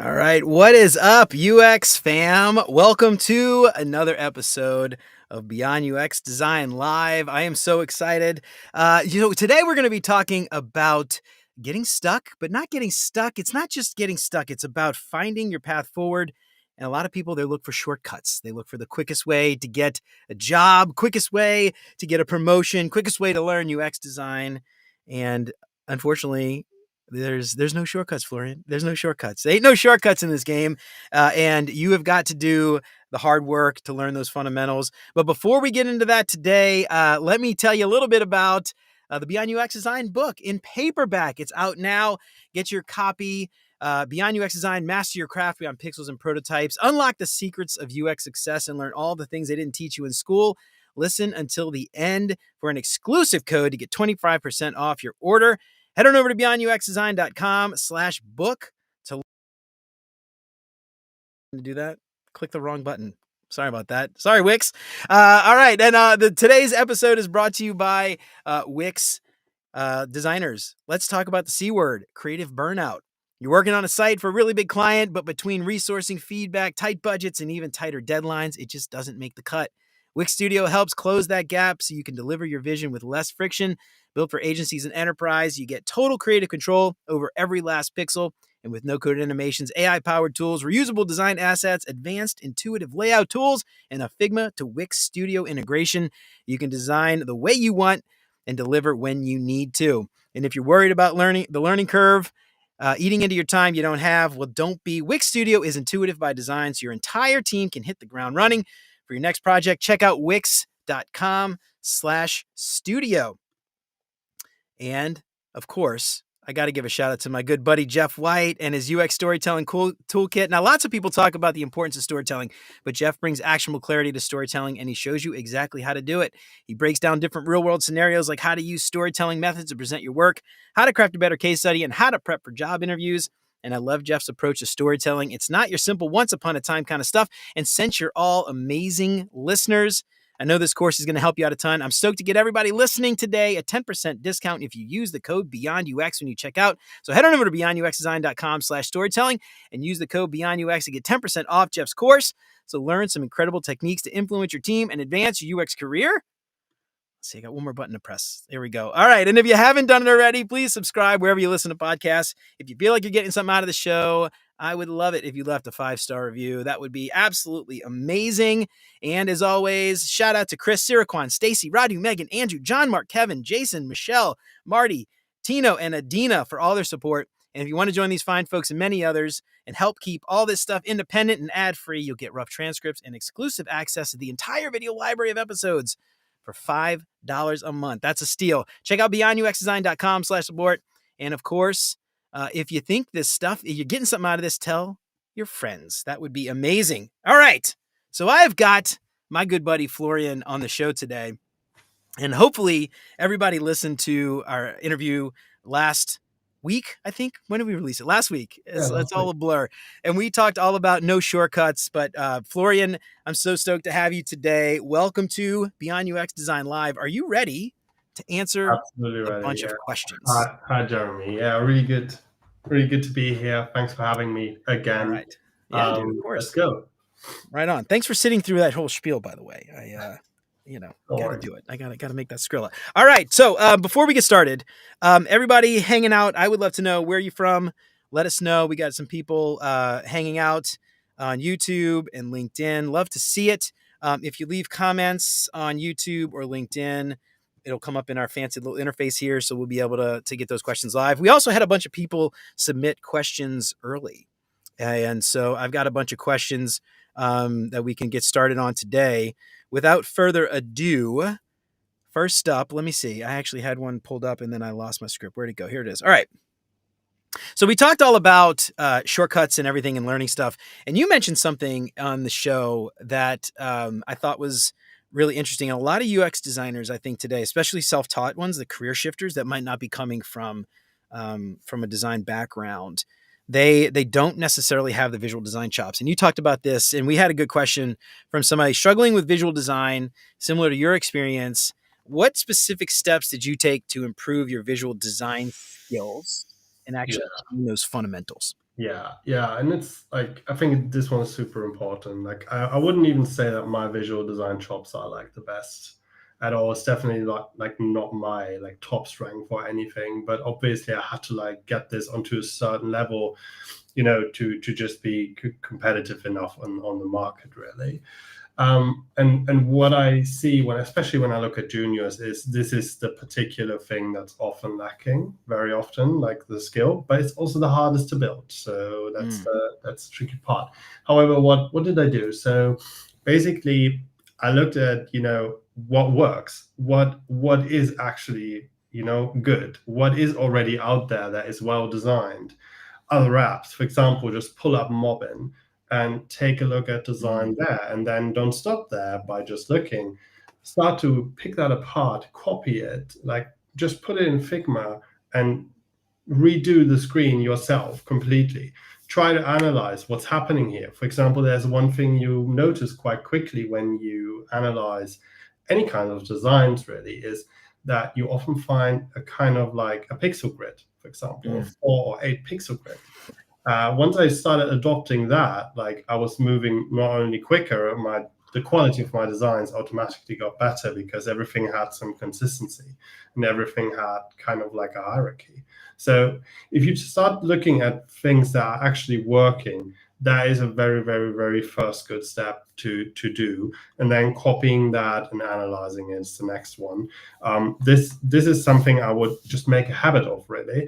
All right, what is up, UX fam? Welcome to another episode of Beyond UX Design Live. I am so excited. Today we're going to be talking about getting stuck, but not getting stuck. It's not just getting stuck, it's about finding your path forward. And a lot of people, they look for shortcuts. They look for the quickest way to get a job, quickest way to get a promotion, quickest way to learn UX design. And unfortunately, there's no shortcuts, Florian. There's no shortcuts. There ain't no shortcuts in this game. And you have got to do the hard work to learn those fundamentals. But before we get into that today, let me tell you a little bit about the Beyond UX Design book in paperback. It's out now. Get your copy. Beyond UX Design, Master Your Craft Beyond Pixels and Prototypes. Unlock the secrets of UX success and learn all the things they didn't teach you in school. Listen until the end for an exclusive code to get 25% off your order. Head on over to beyonduxdesign.com/book to do that. Click the wrong button. Sorry about that. Sorry, Wix. All right. And today's episode is brought to you by Wix designers. Let's talk about the C word, creative burnout. You're working on a site for a really big client, but between resourcing, feedback, tight budgets, and even tighter deadlines, it just doesn't make the cut. Wix Studio helps close that gap so you can deliver your vision with less friction. Built for agencies and enterprise, you get total creative control over every last pixel. And with no-code animations, AI-powered tools, reusable design assets, advanced intuitive layout tools, and a Figma to Wix Studio integration, you can design the way you want and deliver when you need to. And if you're worried about the learning curve, eating into your time you don't have, well, don't be. Wix Studio is intuitive by design, so your entire team can hit the ground running. For your next project, check out wix.com/studio. And of course, I got to give a shout out to my good buddy Jeff White and his UX storytelling toolkit. Now, lots of people talk about the importance of storytelling, but Jeff brings actionable clarity to storytelling, and he shows you exactly how to do it. He breaks down different real-world scenarios like how to use storytelling methods to present your work, how to craft a better case study, and how to prep for job interviews. And I love Jeff's approach to storytelling. It's not your simple once upon a time kind of stuff. And since you're all amazing listeners, I know this course is going to help you out a ton. I'm stoked to get everybody listening today a 10% discount if you use the code BeyondUX when you check out. So head on over to beyonduxdesign.com/storytelling and use the code BeyondUX to get 10% off Jeff's course. So learn some incredible techniques to influence your team and advance your UX career. Let's see, I got one more button to press. There we go. All right. And if you haven't done it already, please subscribe wherever you listen to podcasts. If you feel like you're getting something out of the show, I would love it if you left a 5-star review. That would be absolutely amazing. And as always, shout out to Chris, Siraquan, Stacy, Radu, Megan, Andrew, John, Mark, Kevin, Jason, Michelle, Marty, Tino, and Adina for all their support. And if you want to join these fine folks and many others and help keep all this stuff independent and ad-free, you'll get rough transcripts and exclusive access to the entire video library of episodes for $5 a month. That's a steal. Check out beyonduxdesign.com/support. And of course, if you think this stuff, if you're getting something out of this, tell your friends. That would be amazing. All right. So I've got my good buddy Florian on the show today. And hopefully everybody listened to our interview last week, I think. When did we release it? Last week. It's all a blur. And we talked all about no shortcuts. But Florian, I'm so stoked to have you today. Welcome to Beyond UX Design Live. Are you ready to answer a bunch of questions? Hi, Jeremy. Yeah, really good. Really good to be here. Thanks for having me again. All right. Yeah, dude, of course. Let's go. Right on. Thanks for sitting through that whole spiel, by the way. Don't gotta worry. do it. I gotta make that Skrilla. All right. So before we get started, everybody hanging out, I would love to know where you're from. Let us know. We got some people hanging out on YouTube and LinkedIn. Love to see it. If you leave comments on YouTube or LinkedIn, it'll come up in our fancy little interface here, so we'll be able to get those questions live. We also had a bunch of people submit questions early. And so I've got a bunch of questions that we can get started on today. Without further ado, first up, let me see. I actually had one pulled up and then I lost my script. Where'd it go? Here it is. All right. So we talked all about shortcuts and everything and learning stuff. And you mentioned something on the show that I thought was really interesting. And a lot of UX designers, I think today, especially self-taught ones, the career shifters that might not be coming from a design background, they don't necessarily have the visual design chops. And you talked about this, and we had a good question from somebody struggling with visual design, similar to your experience. What specific steps did you take to improve your visual design skills and actually learn those fundamentals? Yeah, and it's like I think this one is super important. Like I wouldn't even say that my visual design chops are like the best at all. It's definitely not my like top strength or anything. But obviously, I had to like get this onto a certain level, to just be competitive enough on the market, really. And what I see especially when I look at juniors, is this is the particular thing that's often lacking, very often, like the skill, but it's also the hardest to build. So Mm, that's the tricky part. However, what did I do? So basically, I looked at what works, what is actually good, what is already out there that is well designed, other apps. For example, just pull up Mobbin and take a look at mm, design there. And then don't stop there by just looking. Start to pick that apart, copy it, like just put it in Figma and redo the screen yourself completely. Try to analyze what's happening here. For example, there's one thing you notice quite quickly when you analyze any kind of designs, really, is that you often find a kind of like a pixel grid, for example, a mm, 4 or 8 pixel grid. Once I started adopting that, like I was moving not only quicker, the quality of my designs automatically got better because everything had some consistency and everything had kind of like a hierarchy. So if you start looking at things that are actually working, that is a very, very, very first good step to do, and then copying that and analyzing is the next one. This is something I would just make a habit of, really.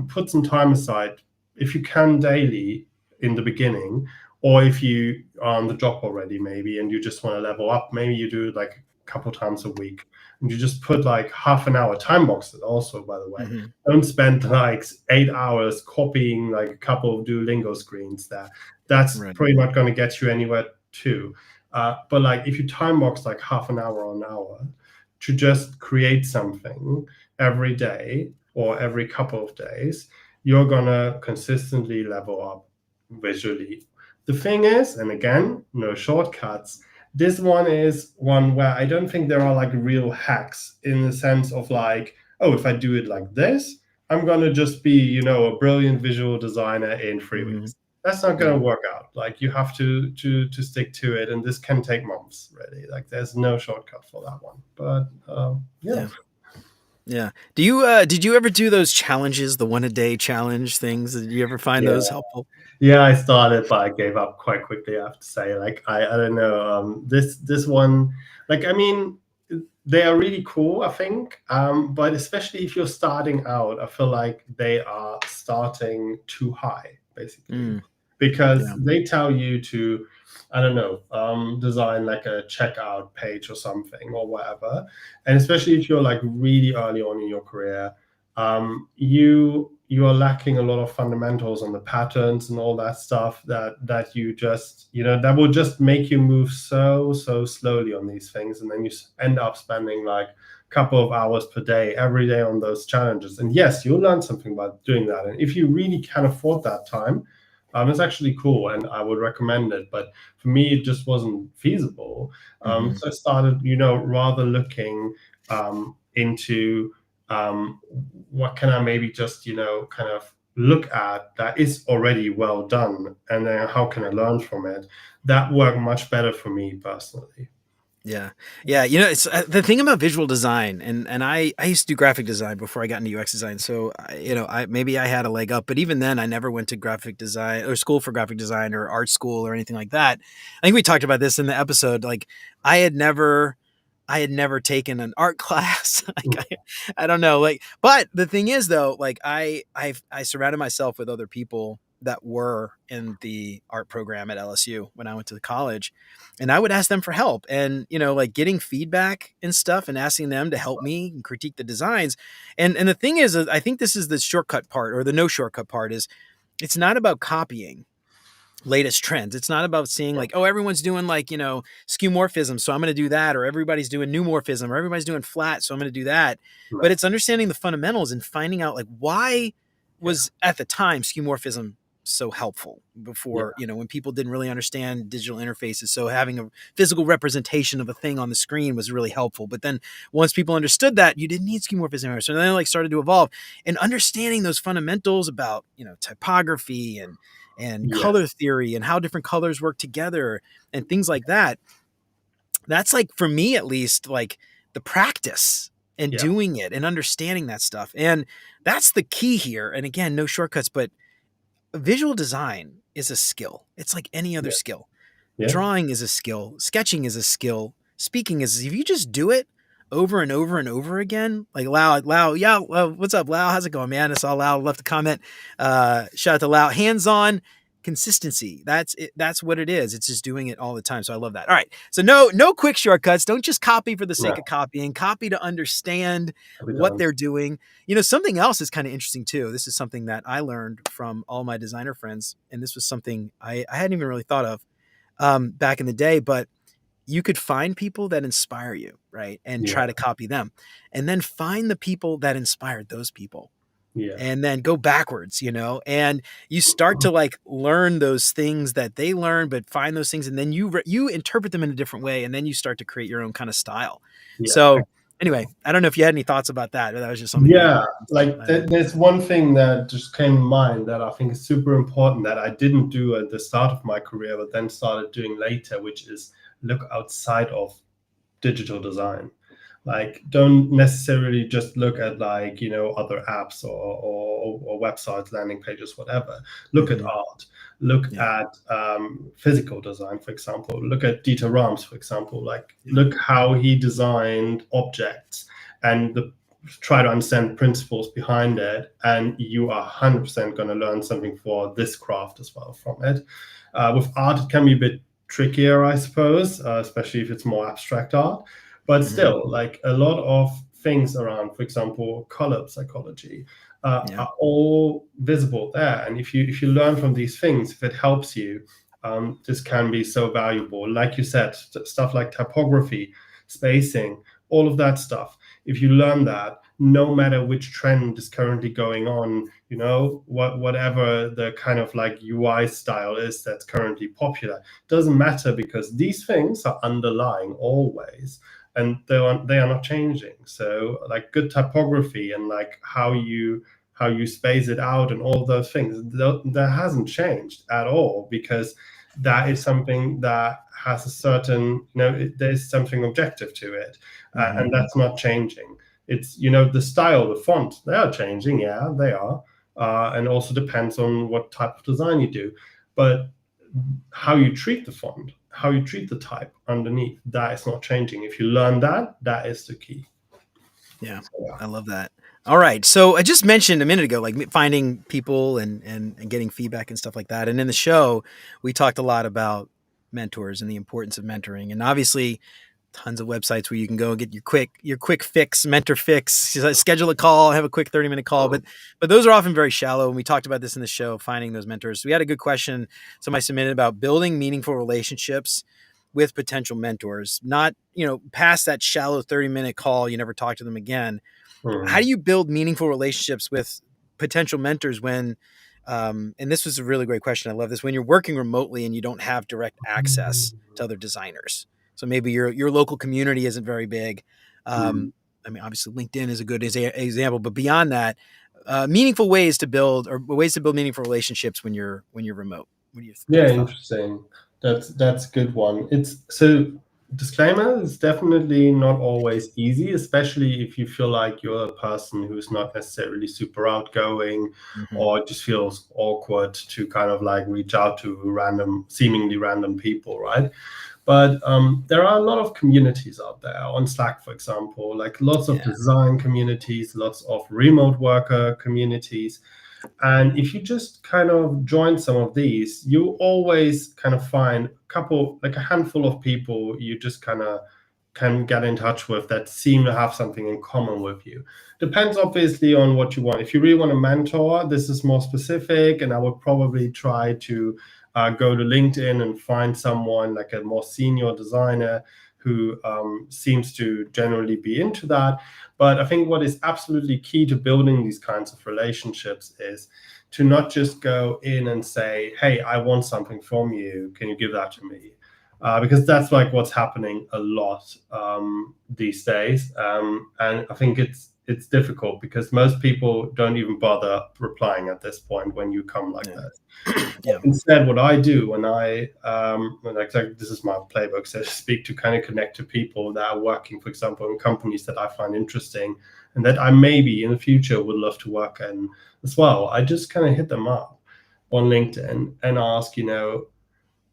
Put some time aside, if you can, daily in the beginning, or if you are on the job already, maybe, and you just want to level up, maybe you do it like a couple times a week, and you just put like half an hour, time box it also, by the way. mhm, Don't spend like 8 hours copying like a couple of Duolingo screens there. That's right. probably not going to get you anywhere too. But like if you time box like half an hour or an hour to just create something every day or every couple of days, you're gonna consistently level up visually. The thing is, and again, no shortcuts. This one is one where I don't think there are like real hacks in the sense of like, oh, if I do it like this, I'm gonna just be, a brilliant visual designer in three Mhm, weeks. That's not yeah. gonna work out. Like you have to stick to it, and this can take months, really. Like there's no shortcut for that one. But yeah. Yeah. Yeah. Did you ever do those challenges, the 1-a-day challenge things? Did you ever find Yeah. those helpful? Yeah, I started, but I gave up quite quickly, I have to say. Like I don't know. This one, like I mean, they are really cool, I think. But especially if you're starting out, I feel like they are starting too high, basically, Mm, because yeah. they tell you to, I don't know, design like a checkout page or something or whatever. And especially if you're like really early on in your career, you are lacking a lot of fundamentals on the patterns and all that stuff that you just that will just make you move so slowly on these things, and then you end up spending like a couple of hours per day every day on those challenges. And yes, you'll learn something by doing that, and if you really can afford that time, it's actually cool and I would recommend it. But for me, it just wasn't feasible. Mhm, So I started rather looking into what can I maybe just kind of look at that is already well done, and then how can I learn from it. That worked much better for me personally. yeah. Yeah, it's, the thing about visual design, and I used to do graphic design before I got into UX design, so, maybe I had a leg up, but even then, I never went to graphic design or school for graphic design or art school or anything like that. I think we talked about this in the episode, like, I had never I had never taken an art class. Like I don't know. Like, but the thing is though, like I surrounded myself with other people that were in the art program at LSU when I went to college. And I would ask them for help and, like getting feedback and stuff and asking them to help me and critique the designs. And the thing is, I think this is the shortcut part or the no shortcut part is it's not about copying latest trends. It's not about seeing like, oh, everyone's doing like, skeuomorphism, so I'm going to do that, or everybody's doing new morphism, or everybody's doing flat, so I'm going to do that. But No. it's understanding the fundamentals and finding out like why Yeah. was at the time skeuomorphism so helpful Yeah. before, when people didn't really understand digital interfaces. So having a physical representation of a thing on the screen was really helpful. But then once people understood that, you didn't need skeuomorphism anymore. So then it like started to evolve, and understanding those fundamentals about, typography and color Yes. theory and how different colors work together and things like that. That's like, for me at least, like the practice and Yeah. doing it and understanding that stuff. And that's the key here. And again, no shortcuts, but visual design is a skill. It's like any other Yeah. skill. Yeah. Drawing is a skill. Sketching is a skill. Speaking is, if you just do it over and over and over again, like Lau, yeah, what's up, Lau? How's it going, man? I saw Lau left a comment. Shout out to Lau. Hands-on consistency. That's it. That's what it is. It's just doing it all the time. So I love that. All right. So no quick shortcuts. Don't just copy for the sake No, of copying. Copy to understand we what don't. they're doing. Something else is kind of interesting too. This is something that I learned from all my designer friends, and this was something I hadn't even really thought of back in the day, but you could find people that inspire you, right? And Yeah. try to copy them, and then find the people that inspired those people, Yeah. and then go backwards, and you start to like learn those things that they learn, but find those things, and then you interpret them in a different way, and then you start to create your own kind of style. Yeah. So anyway, I don't know if you had any thoughts about that, but that was just something Yeah, like I there's one thing that just came to mind that I think is super important that I didn't do at the start of my career, but then started doing later, which is look outside of digital design. Like, don't necessarily just look at like, other apps or websites, landing pages, whatever. Look at art. Look Yeah. at physical design, for example. Look at Dieter Rams, for example. Like, Yeah. look how he designed objects and try to understand principles behind it, and you are 100% going to learn something for this craft as well from it. With art, it can be a bit trickier, I suppose, especially if it's more abstract art. But still, like a lot of things around, for example, color psychology, Yeah. are all visible there. And if you learn from these things, if it helps you, this can be so valuable. Like you said, stuff like typography, spacing, all of that stuff. If you learn that, no matter which trend is currently going on, whatever the kind of like UI style is that's currently popular, doesn't matter, because these things are underlying always, and they are not changing. So like good typography and like how you space it out and all those things, that hasn't changed at all, because that is something that has a certain, there's something objective to it, and that's not changing. It's, the style, the font, they are changing. Yeah, they are. And also depends on what type of design you do. But how you treat the font, how you treat the type underneath, that is not changing. If you learn that, that is the key. Yeah, So, yeah. I love that. All right. So I just mentioned a minute ago, like finding people and getting feedback and stuff like that. And in the show, we talked a lot about mentors and the importance of mentoring. And obviously, tons of websites where you can go and get your quick fix, mentor fix, schedule a call, have a quick 30-minute call. But those are often very shallow. And we talked about this in the show, finding those mentors. We had a good question somebody submitted about building meaningful relationships with potential mentors, not, past that shallow 30-minute call, you never talk to them again. How do you build meaningful relationships with potential mentors when, and this was a really great question, I love this, when you're working remotely and you don't have direct access to other designers? So maybe your local community isn't very big. I mean, obviously LinkedIn is a good example, but beyond that, meaningful ways to build meaningful relationships when you're remote. What do you Yeah, thought? interesting. That's a good one. It's so, disclaimer, is definitely not always easy, especially if you feel like you're a person who's not necessarily super outgoing, or just feels awkward to kind of like reach out to seemingly random people, right? But there are a lot of communities out there on Slack, for example, like lots of design communities, lots of remote worker communities. And if you just kind of join some of these, you always kind of find a handful of people you just kind of can get in touch with that seem to have something in common with you. Depends obviously on what you want. If you really want a mentor, this is more specific, and I would probably try to go to LinkedIn and find someone like a more senior designer who seems to generally be into that. But I think what is absolutely key to building these kinds of relationships is to not just go in and say, hey, I want something from you. Can you give that to me? Because that's like what's happening a lot these days. And I think it's difficult because most people don't even bother replying at this point when you come like that. Yeah. Instead, what I do when this is my playbook, so to speak, to kind of connect to people that are working, for example, in companies that I find interesting and that I maybe in the future would love to work in as well. I just kind of hit them up on LinkedIn and ask,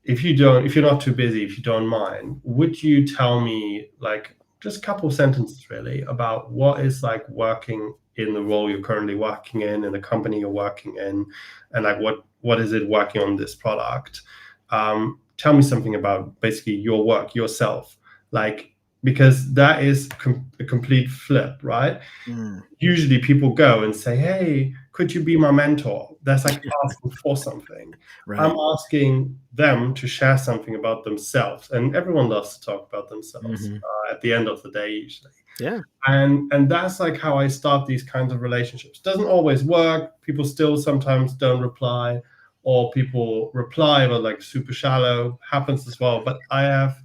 if you're not too busy, if you don't mind, would you tell me like just a couple of sentences really about what is like working in the role you're currently working in the company you're working in, and like what is it working on this product? Tell me something about basically your work, yourself, like, because that is a complete flip, right? Usually people go and say, hey, could you be my mentor? That's like asking for something. Right. I'm asking them to share something about themselves, and everyone loves to talk about themselves at the end of the day usually. Yeah. And that's like how I start these kinds of relationships. Doesn't always work. People still sometimes don't reply, or people reply but like super shallow. Happens as well. But I have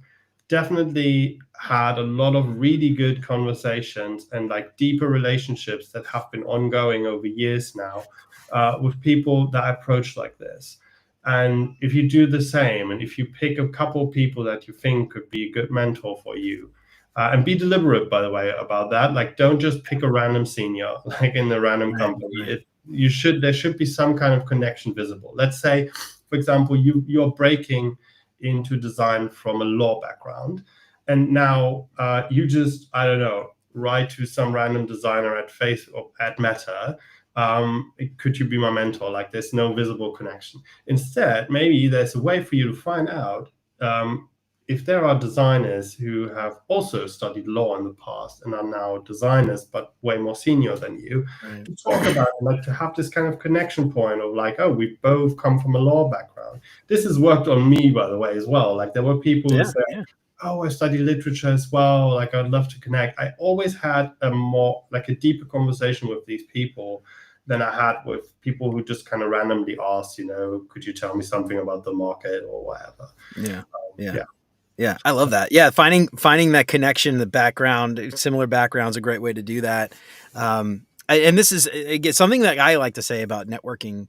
definitely had a lot of really good conversations and like deeper relationships that have been ongoing over years now, with people that I approach like this. And if you do the same, and if you pick a couple of people that you think could be a good mentor for you, and be deliberate, by the way, about that. Like, don't just pick a random senior, like in a random company. There should be some kind of connection visible. Let's say, for example, you're breaking into design from a law background, and now you just, I don't know, write to some random designer at Face or at Meta. Could you be my mentor? Like, there's no visible connection. Instead, maybe there's a way for you to find out if there are designers who have also studied law in the past and are now designers, but way more senior than you, to talk about it, like to have this kind of connection point of like, oh, we both come from a law background. This has worked on me, by the way, as well. Like there were people who said, oh, I study literature as well. Like I'd love to connect. I always had a deeper conversation with these people than I had with people who just kind of randomly asked, could you tell me something about the market or whatever? Yeah, I love that. Yeah, finding that connection, the background, similar backgrounds, a great way to do that. And this is again, something that I like to say about networking.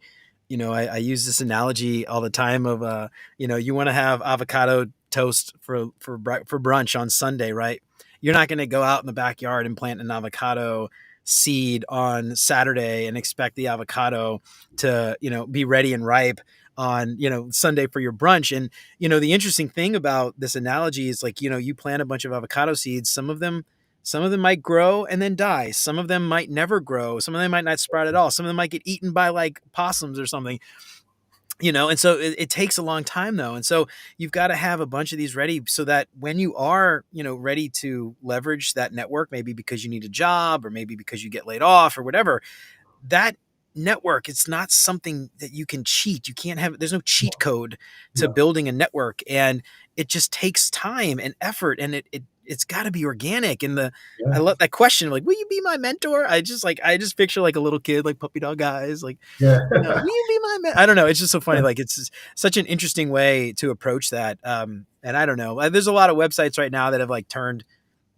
I use this analogy all the time of, you want to have avocado toast for brunch on Sunday, right? You're not going to go out in the backyard and plant an avocado seed on Saturday and expect the avocado to, be ready and ripe on, Sunday for your brunch. And, the interesting thing about this analogy is like, you plant a bunch of avocado seeds. Some of them might grow and then die. Some of them might never grow. Some of them might not sprout at all. Some of them might get eaten by like possums or something, and so it takes a long time though. And so you've got to have a bunch of these ready so that when you are, ready to leverage that network, maybe because you need a job or maybe because you get laid off or whatever, that network, it's not something that you can cheat. You can't have, there's no cheat code to building a network, and it just takes time and effort, and it's got to be organic. And I love that question, like, will you be my mentor? I just picture like a little kid, like puppy dog eyes, like, will you be my mentor? I don't know. It's just so funny. Like it's such an interesting way to approach that. And I don't know, there's a lot of websites right now that have like turned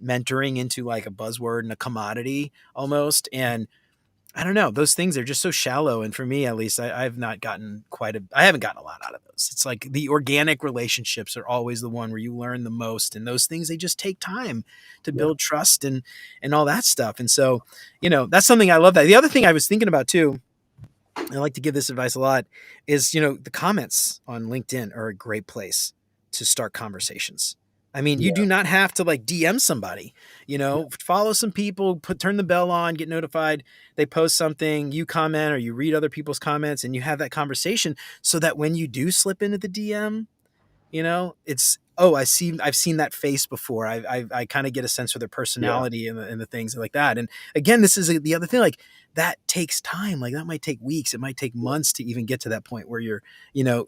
mentoring into like a buzzword and a commodity almost. And I don't know. Those things are just so shallow. And for me, at least, I haven't gotten a lot out of those. It's like the organic relationships are always the one where you learn the most. And those things, they just take time to build trust and all that stuff. And so, that's something I love. That the other thing I was thinking about too, I like to give this advice a lot, is, the comments on LinkedIn are a great place to start conversations. I mean, you do not have to like DM somebody, follow some people, turn the bell on, get notified. They post something, you comment or you read other people's comments and you have that conversation so that when you do slip into the DM, it's, oh, I've seen that face before. I kind of get a sense for their personality and the things like that. And again, this is the other thing, like that takes time. Like that might take weeks. It might take months to even get to that point where you're,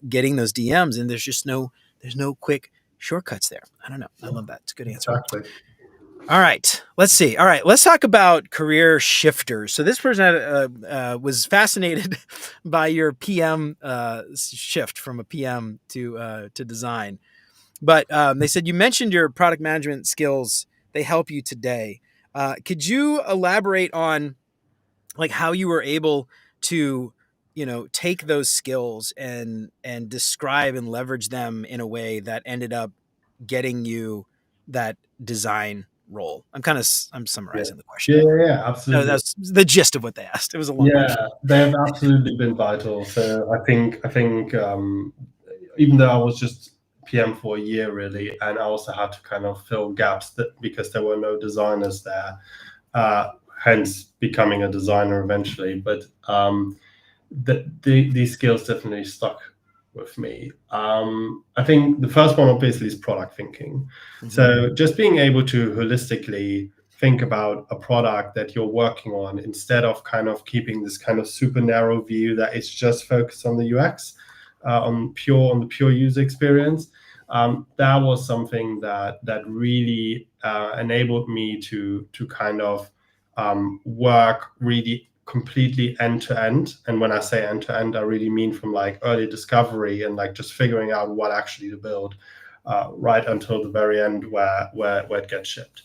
getting those DMs, and there's no quick shortcuts there. I don't know. I love that. It's a good answer. Exactly. All right, let's see. All right, let's talk about career shifters. So this person was fascinated by your PM shift from a PM to design. But they said you mentioned your product management skills. They help you today. Could you elaborate on like how you were able to, take those skills and describe and leverage them in a way that ended up getting you that design role? I'm Yeah. summarizing the question. Yeah, No, absolutely. that's the gist of what they asked. It was a long Yeah, question. they have absolutely been vital. So I think even though I was just PM for a year really, and I also had to kind of fill gaps because there were no designers there, hence becoming a designer eventually. But these skills definitely stuck with me. I think the first one obviously is product thinking. Mm-hmm. So just being able to holistically think about a product that you're working on instead of kind of keeping this kind of super narrow view that it's just focused on the UX, on the pure user experience. That was something that really enabled me to kind of work really completely end to end. And when I say end to end, I really mean from like early discovery and like just figuring out what actually to build, right until the very end where it gets shipped.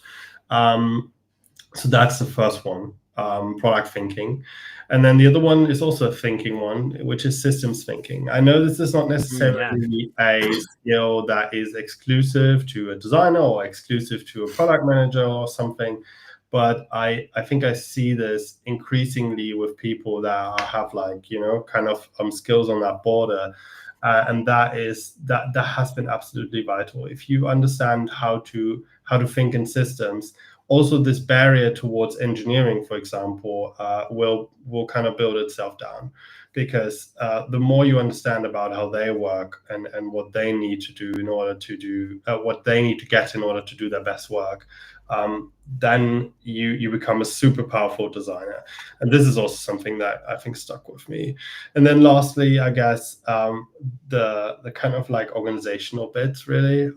So that's the first one, product thinking. And then the other one is also a thinking one, which is systems thinking. I know this is not Yeah. necessarily a skill that is exclusive to a designer or exclusive to a product manager or something, but I think I see this increasingly with people that have like, kind of skills on that border. And that has been absolutely vital. If you understand how to think in systems, also this barrier towards engineering, for example, will kind of build itself down, because the more you understand about how they work and what they need to do in order to do what they need to get in order to do their best work, then you become a super powerful designer. And this is also something that I think stuck with me. And then lastly, I guess the kind of like organizational bits really,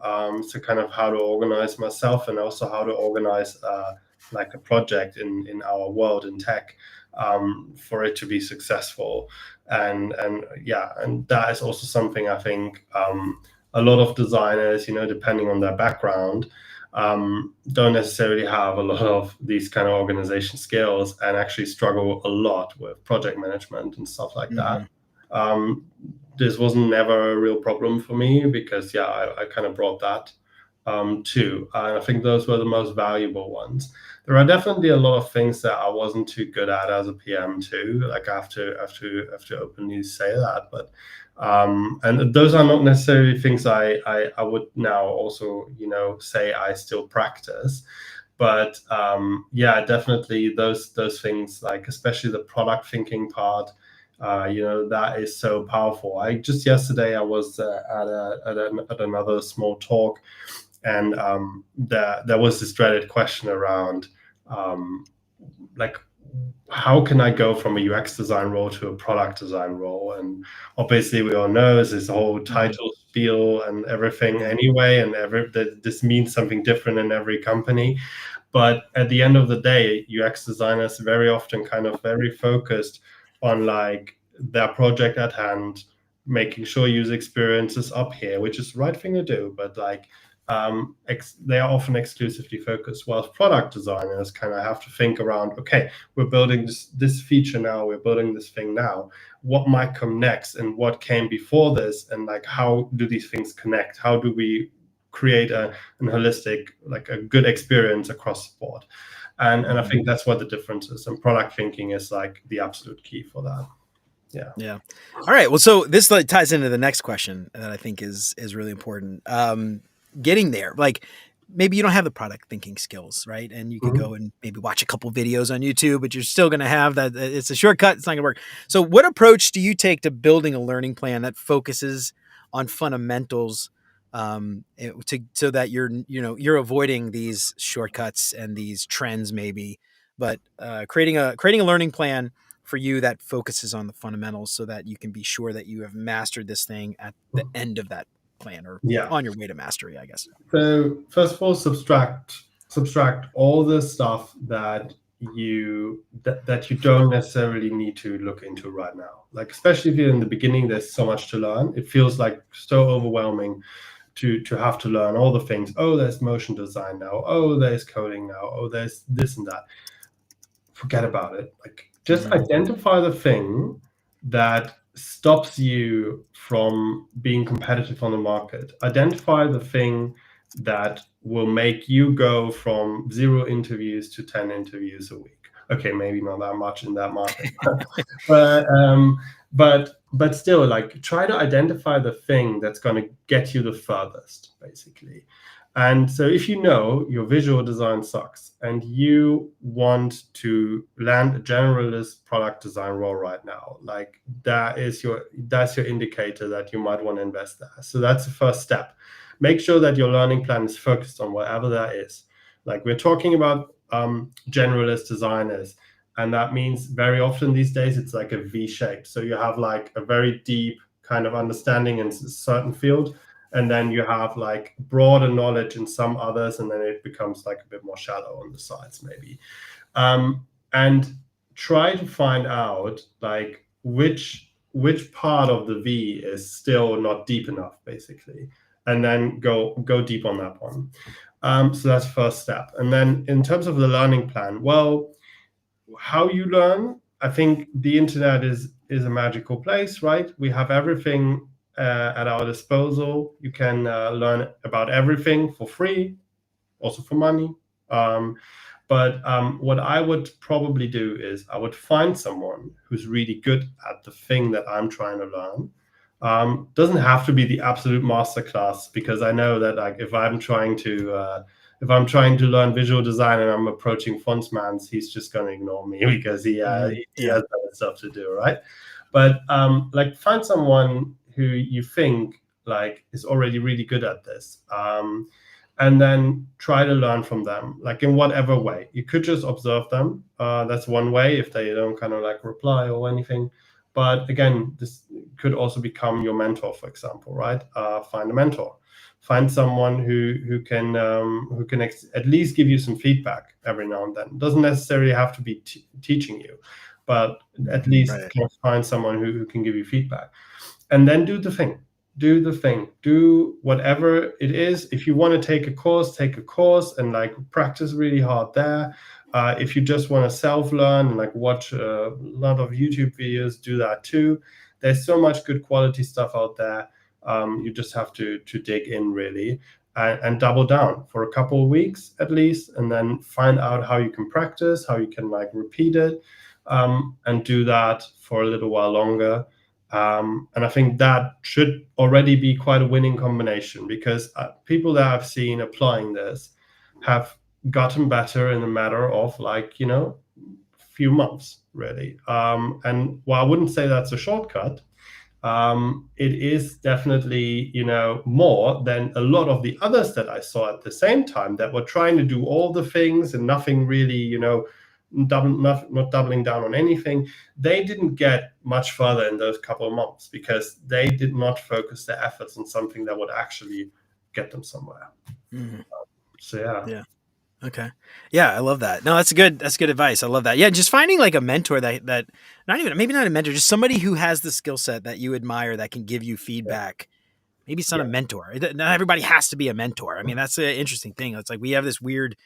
so kind of how to organize myself and also how to organize like a project in our world in tech, for it to be successful. And yeah, and that is also something I think a lot of designers, depending on their background, don't necessarily have a lot of these kind of organization skills and actually struggle a lot with project management and stuff like that. Um, this was never a real problem for me because, yeah, I kind of brought that too. And I think those were the most valuable ones. There are definitely a lot of things that I wasn't too good at as a PM too. Like I have to openly say that, but and those are not necessarily things I would now also say I still practice. But yeah, definitely those things, like especially the product thinking part, that is so powerful. I just yesterday I was at another small talk, and there was this dreaded question around like, how can I go from a UX design role to a product design role? And obviously, we all know this whole title spiel and everything anyway, and this means something different in every company. But at the end of the day, UX designers very often kind of very focused on like their project at hand, making sure user experience is up here, which is the right thing to do. But like they are often exclusively focused, whilst product designers kind of have to think around, okay, we're building this feature now, we're building this thing now, what might come next and what came before this, and like how do these things connect, how do we create an holistic, like a good experience across the board. And I think that's what the difference is, and product thinking is like the absolute key for that. Yeah. Yeah. All right. Well, so this like ties into the next question that I think is really important. Getting there, like maybe you don't have the product thinking skills, right? And you could Mhm. go and maybe watch a couple videos on YouTube, but you're still going to have that. It's a shortcut. It's not going to work. So, what approach do you take to building a learning plan that focuses on fundamentals, so that you're avoiding these shortcuts and these trends, maybe, but creating a learning plan for you that focuses on the fundamentals so that you can be sure that you have mastered this thing at the end of that plan or Yeah. on your way to mastery, I guess. So first of all, subtract all the stuff that you don't necessarily need to look into right now. Like, especially if you're in the beginning, there's so much to learn. It feels like so overwhelming to have to learn all the things. Oh, there's motion design now. Oh, there's coding now. Oh, there's this and that. Forget about it. Like, just identify the thing that stops you from being competitive on the market. Identify the thing that will make you go from 0 interviews to 10 interviews a week. Okay, maybe not that much in that market, but still, like, try to identify the thing that's going to get you the furthest, basically. And so if you know your visual design sucks and you want to land a generalist product design role right now, like, that's your indicator that you might want to invest there. So that's the first step. Make sure that your learning plan is focused on whatever that is. Like, we're talking about generalist designers, and that means very often these days it's like a V shape. So you have like a very deep kind of understanding in a certain field, and then you have like broader knowledge in some others, and then it becomes like a bit more shallow on the sides maybe. And try to find out like which part of the V is still not deep enough, basically, and then go deep on that one. So that's first step. And then in terms of the learning plan, well, how you learn, I think the internet is a magical place, right? We have everything at our disposal. You can learn about everything for free, also for money. But what I would probably do is I would find someone who's really good at the thing that I'm trying to learn. Doesn't have to be the absolute masterclass, because I know that, like, if I'm trying to learn visual design and I'm approaching Fontsmans, he's just going to ignore me because he has other stuff to do, right? But like, find someone who you think like is already really good at this, and then try to learn from them, like, in whatever way. You could just observe them. That's one way, if they don't kind of like reply or anything. But again, this could also become your mentor, for example, right? Find a mentor. Find someone who can at least give you some feedback every now and then. It doesn't necessarily have to be teaching you, but at least find someone who can give you feedback. And then do the thing. Do whatever it is. If you want to take a course and like practice really hard there. If you just want to self-learn and like watch a lot of YouTube videos, do that too. There's so much good quality stuff out there. You just have to dig in, really, and double down for a couple of weeks at least, and then find out how you can practice, how you can like repeat it, and do that for a little while longer. And I think that should already be quite a winning combination, because people that I've seen applying this have gotten better in a matter of, like, few months, really. And while I wouldn't say that's a shortcut, it is definitely, more than a lot of the others that I saw at the same time that were trying to do all the things and nothing really, not doubling down on anything. They didn't get much further in those couple of months because they did not focus their efforts on something that would actually get them somewhere. So yeah. Okay. Yeah, I love that. No, that's good advice. I love that. Yeah, just finding like a mentor that maybe not a mentor, just somebody who has the skill set that you admire that can give you feedback. Maybe it's not a mentor. Not everybody has to be a mentor. I mean, that's an interesting thing. It's like we have this weird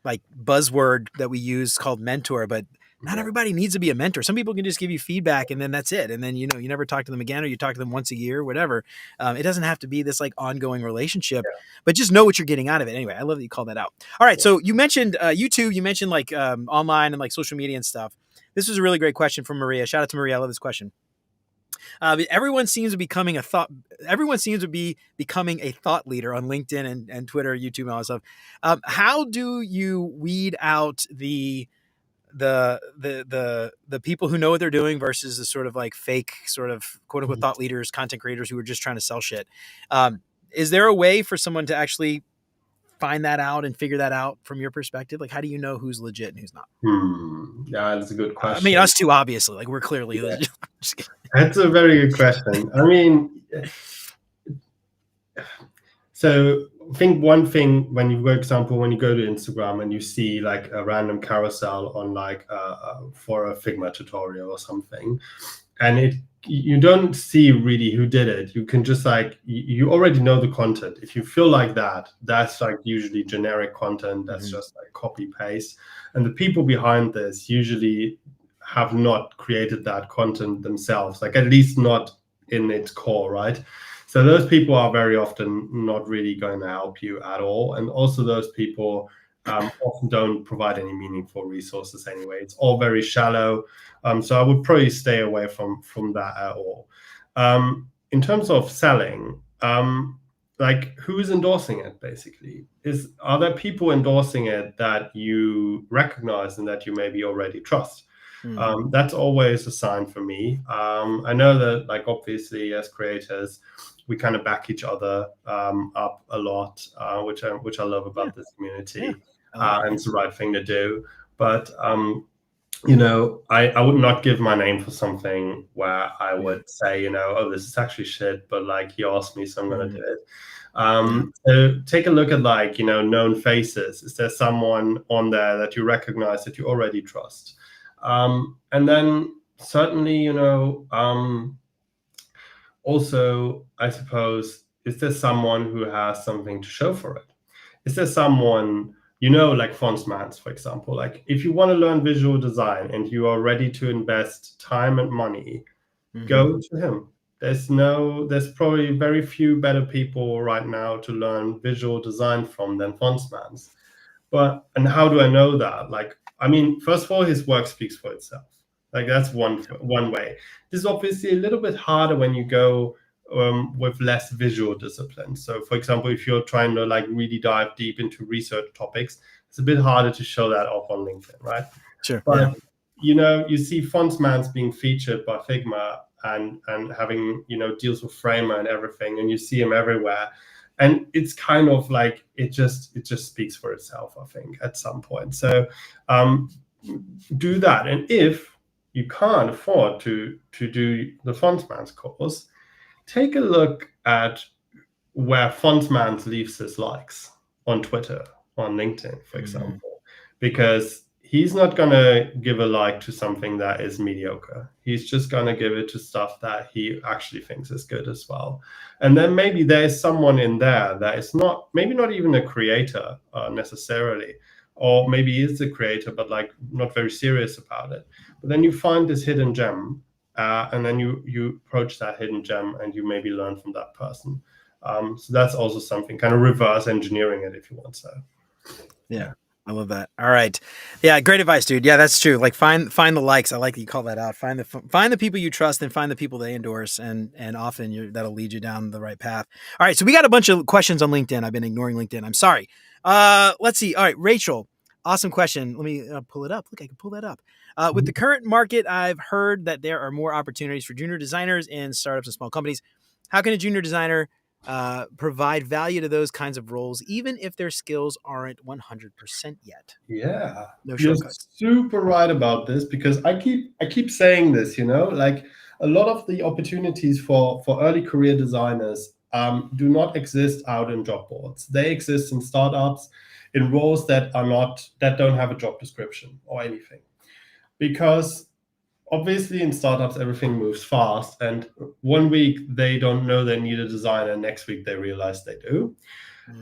like buzzword that we use called mentor, but not everybody needs to be a mentor. Some people can just give you feedback and then that's it. And then, you never talk to them again, or you talk to them once a year, whatever. It doesn't have to be this like ongoing relationship, but just know what you're getting out of it. Anyway, I love that you called that out. All right. So you mentioned YouTube, you mentioned like online and like social media and stuff. This was a really great question from Maria. Shout out to Maria. I love this question. Everyone seems to be becoming a thought leader on LinkedIn and Twitter, YouTube, and all that stuff. How do you weed out the people who know what they're doing versus the sort of like fake sort of quote unquote thought leaders, content creators who are just trying to sell shit? Is there a way for someone to actually find that out and figure that out from your perspective? Like, how do you know who's legit and who's not? Yeah, that's a good question. I mean, us two, obviously, like we're clearly legit. That's a very good question. I mean, So I think one thing when you, for example, when you go to Instagram and you see like a random carousel on like for a Figma tutorial or something, and you don't see really who did it. You can just like you already know the content. If you feel like that, that's like usually generic content. That's just like copy paste, and the people behind this usually have not created that content themselves, like at least not in its core, right? So those people are very often not really going to help you at all. And also those people often don't provide any meaningful resources anyway. It's all very shallow. So I would probably stay away from that at all. In terms of selling, like who is endorsing it basically? Are there people endorsing it that you recognize and that you maybe already trust? That's always a sign for me. I know that, like, obviously, as creators, we kind of back each other up a lot, which I love about this community, and it's the right thing to do. But you know, I would not give my name for something where I would say, you know, oh, this is actually shit, but like he asked me, so I'm gonna do it. So take a look at, like, you know, known faces. Is there someone on there that you recognize that you already trust? And then certainly, you know, also, I suppose, is there someone who has something to show for it? Is there someone, you know, like Fontsmans, for example, like if you want to learn visual design and you are ready to invest time and money, go to him. There's probably very few better people right now to learn visual design from than Fontsmans. And how do I know that? Like, I mean, first of all, his work speaks for itself. Like that's one way. This is obviously a little bit harder when you go with less visual discipline. So, for example, if you're trying to like really dive deep into research topics, it's a bit harder to show that off on LinkedIn, right? Sure. But you know, you see Fontsmans being featured by Figma and having, you know, deals with Framer and everything, and you see him everywhere. And it's kind of like it just speaks for itself, I think, at some point. So do that. And if you can't afford to do the Fontsmans course, take a look at where Fontsmans leaves his likes on Twitter, on LinkedIn, for example, because he's not going to give a like to something that is mediocre. He's just going to give it to stuff that he actually thinks is good as well. And then maybe there's someone in there that is maybe not even a creator necessarily, or maybe he is a creator, but like not very serious about it. But then you find this hidden gem, and then you approach that hidden gem and you maybe learn from that person. So that's also something, kind of reverse engineering it, if you want so. Yeah. I love that. All right. Yeah. Great advice, dude. Yeah, that's true. Like find the likes. I like that you call that out. Find the people you trust and find the people they endorse. And often that'll lead you down the right path. All right. So we got a bunch of questions on LinkedIn. I've been ignoring LinkedIn. I'm sorry. Let's see. All right. Rachel, awesome question. Let me pull it up. Look, I can pull that up. With the current market, I've heard that there are more opportunities for junior designers in startups and small companies. How can a junior designer provide value to those kinds of roles, even if their skills aren't 100% yet? Yeah, no you're shortcuts. super right about this, because I keep saying this. You know, like a lot of the opportunities for early career designers do not exist out in job boards. They exist in startups, in roles that don't have a job description or anything, because obviously in startups everything moves fast, and one week they don't know they need a designer, next week they realize they do.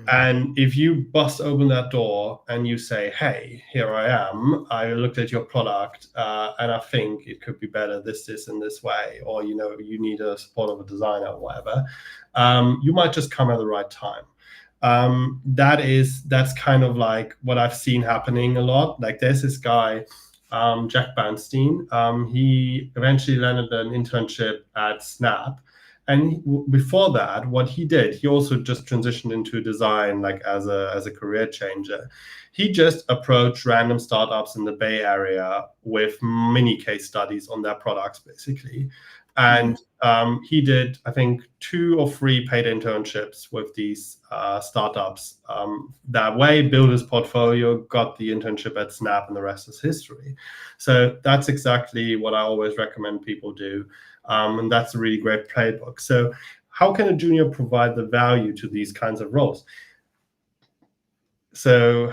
And if you bust open that door and you say, hey, here I am, I looked at your product and I think it could be better this and this way, or, you know, you need a support of a designer or whatever, you might just come at the right time. That's kind of like what I've seen happening a lot. Like there's this guy, Jack Banstein. He eventually landed an internship at Snap. And before that, what he did, he also just transitioned into design, like as a career changer. He just approached random startups in the Bay Area with mini case studies on their products, basically. And he did, I think, 2 or 3 paid internships with these startups. That way, built his portfolio, got the internship at Snap, and the rest is history. So that's exactly what I always recommend people do. And that's a really great playbook. So how can a junior provide the value to these kinds of roles? So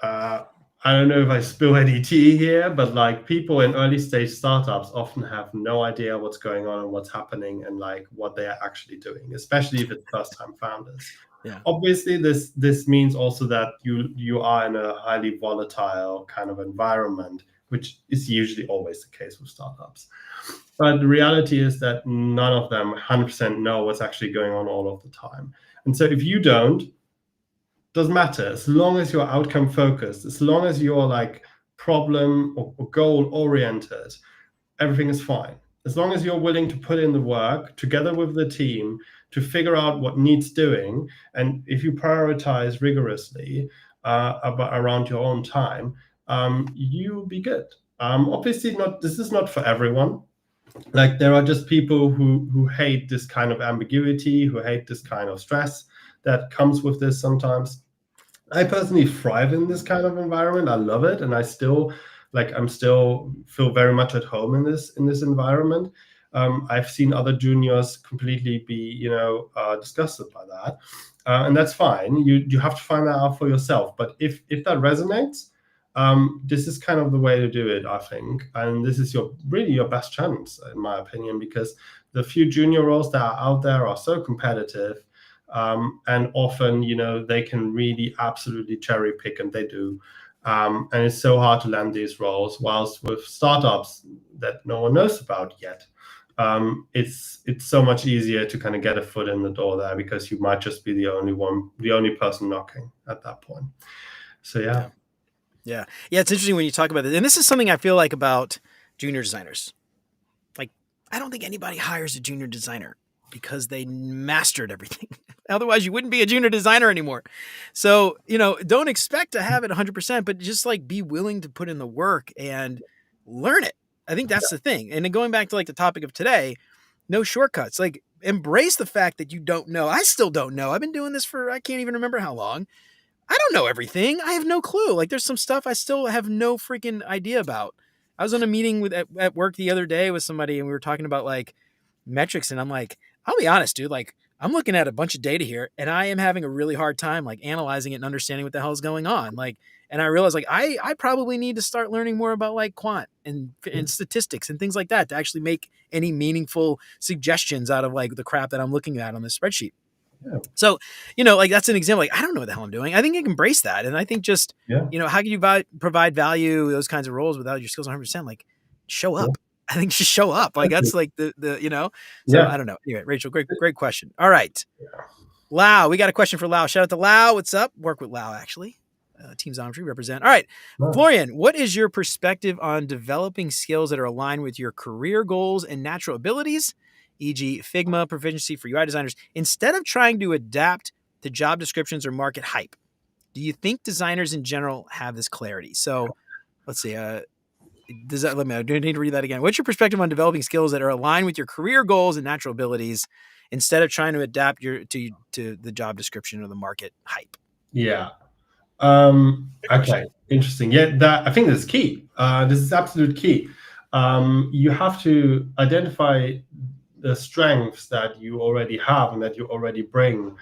I don't know if I spill any tea here, but like people in early stage startups often have no idea what's going on and what's happening and like what they are actually doing, especially if it's first time founders. Yeah. Obviously, this means also that you are in a highly volatile kind of environment, which is usually always the case with startups. But the reality is that none of them 100% know what's actually going on all of the time. And so if you don't, doesn't matter, as long as you're outcome focused, as long as you're like problem or goal oriented, everything is fine. As long as you're willing to put in the work together with the team to figure out what needs doing, and if you prioritize rigorously around your own time, you'll be good. Obviously, this is not for everyone. Like there are just people who hate this kind of ambiguity, who hate this kind of stress that comes with this sometimes. I personally thrive in this kind of environment. I love it, and I'm still feel very much at home in this environment. I've seen other juniors completely be disgusted by that, and that's fine. You have to find that out for yourself. But if that resonates, this is kind of the way to do it, I think, and this is really your best chance, in my opinion, because the few junior roles that are out there are so competitive. And often, they can really absolutely cherry pick, and they do. And it's so hard to land these roles. Whilst with startups that no one knows about yet, it's so much easier to kind of get a foot in the door there, because you might just be the only person knocking at that point. So yeah. Yeah. It's interesting when you talk about it, and this is something I feel like about junior designers. Like, I don't think anybody hires a junior designer because they mastered everything. Otherwise, you wouldn't be a junior designer anymore. So, don't expect to have it 100%, but just like be willing to put in the work and learn it. I think that's the thing. And then going back to like the topic of today, no shortcuts. Like, embrace the fact that you don't know. I still don't know. I've been doing this for, I can't even remember how long. I don't know everything. I have no clue. Like, there's some stuff I still have no freaking idea about. I was on a meeting at work the other day with somebody, and we were talking about like metrics, and I'm like, I'll be honest, dude, like I'm looking at a bunch of data here, and I am having a really hard time like analyzing it and understanding what the hell is going on. Like, and I realized like I probably need to start learning more about like quant and statistics and things like that to actually make any meaningful suggestions out of like the crap that I'm looking at on this spreadsheet. Yeah. So, like that's an example. Like, I don't know what the hell I'm doing. I think you can embrace that. And I think just, how can you provide value, those kinds of roles without your skills 100%? Like, show up. I think just show up. Like, that's like the so I don't know. Anyway, Rachel, great question. All right. Lau, we got a question for Lau. Shout out to Lau. What's up? Work with Lau, actually. Team Xometry represent. All right. Wow. Florian, what is your perspective on developing skills that are aligned with your career goals and natural abilities? E.g. Figma proficiency for UI designers, instead of trying to adapt to job descriptions or market hype? Do you think designers in general have this clarity? So let's see. Do I need to read that again? What's your perspective on developing skills that are aligned with your career goals and natural abilities instead of trying to adapt to the job description or the market hype? Yeah. Okay. Interesting. Yeah, I think this is key. This is absolute key. You have to identify the strengths that you already have and that you already bring,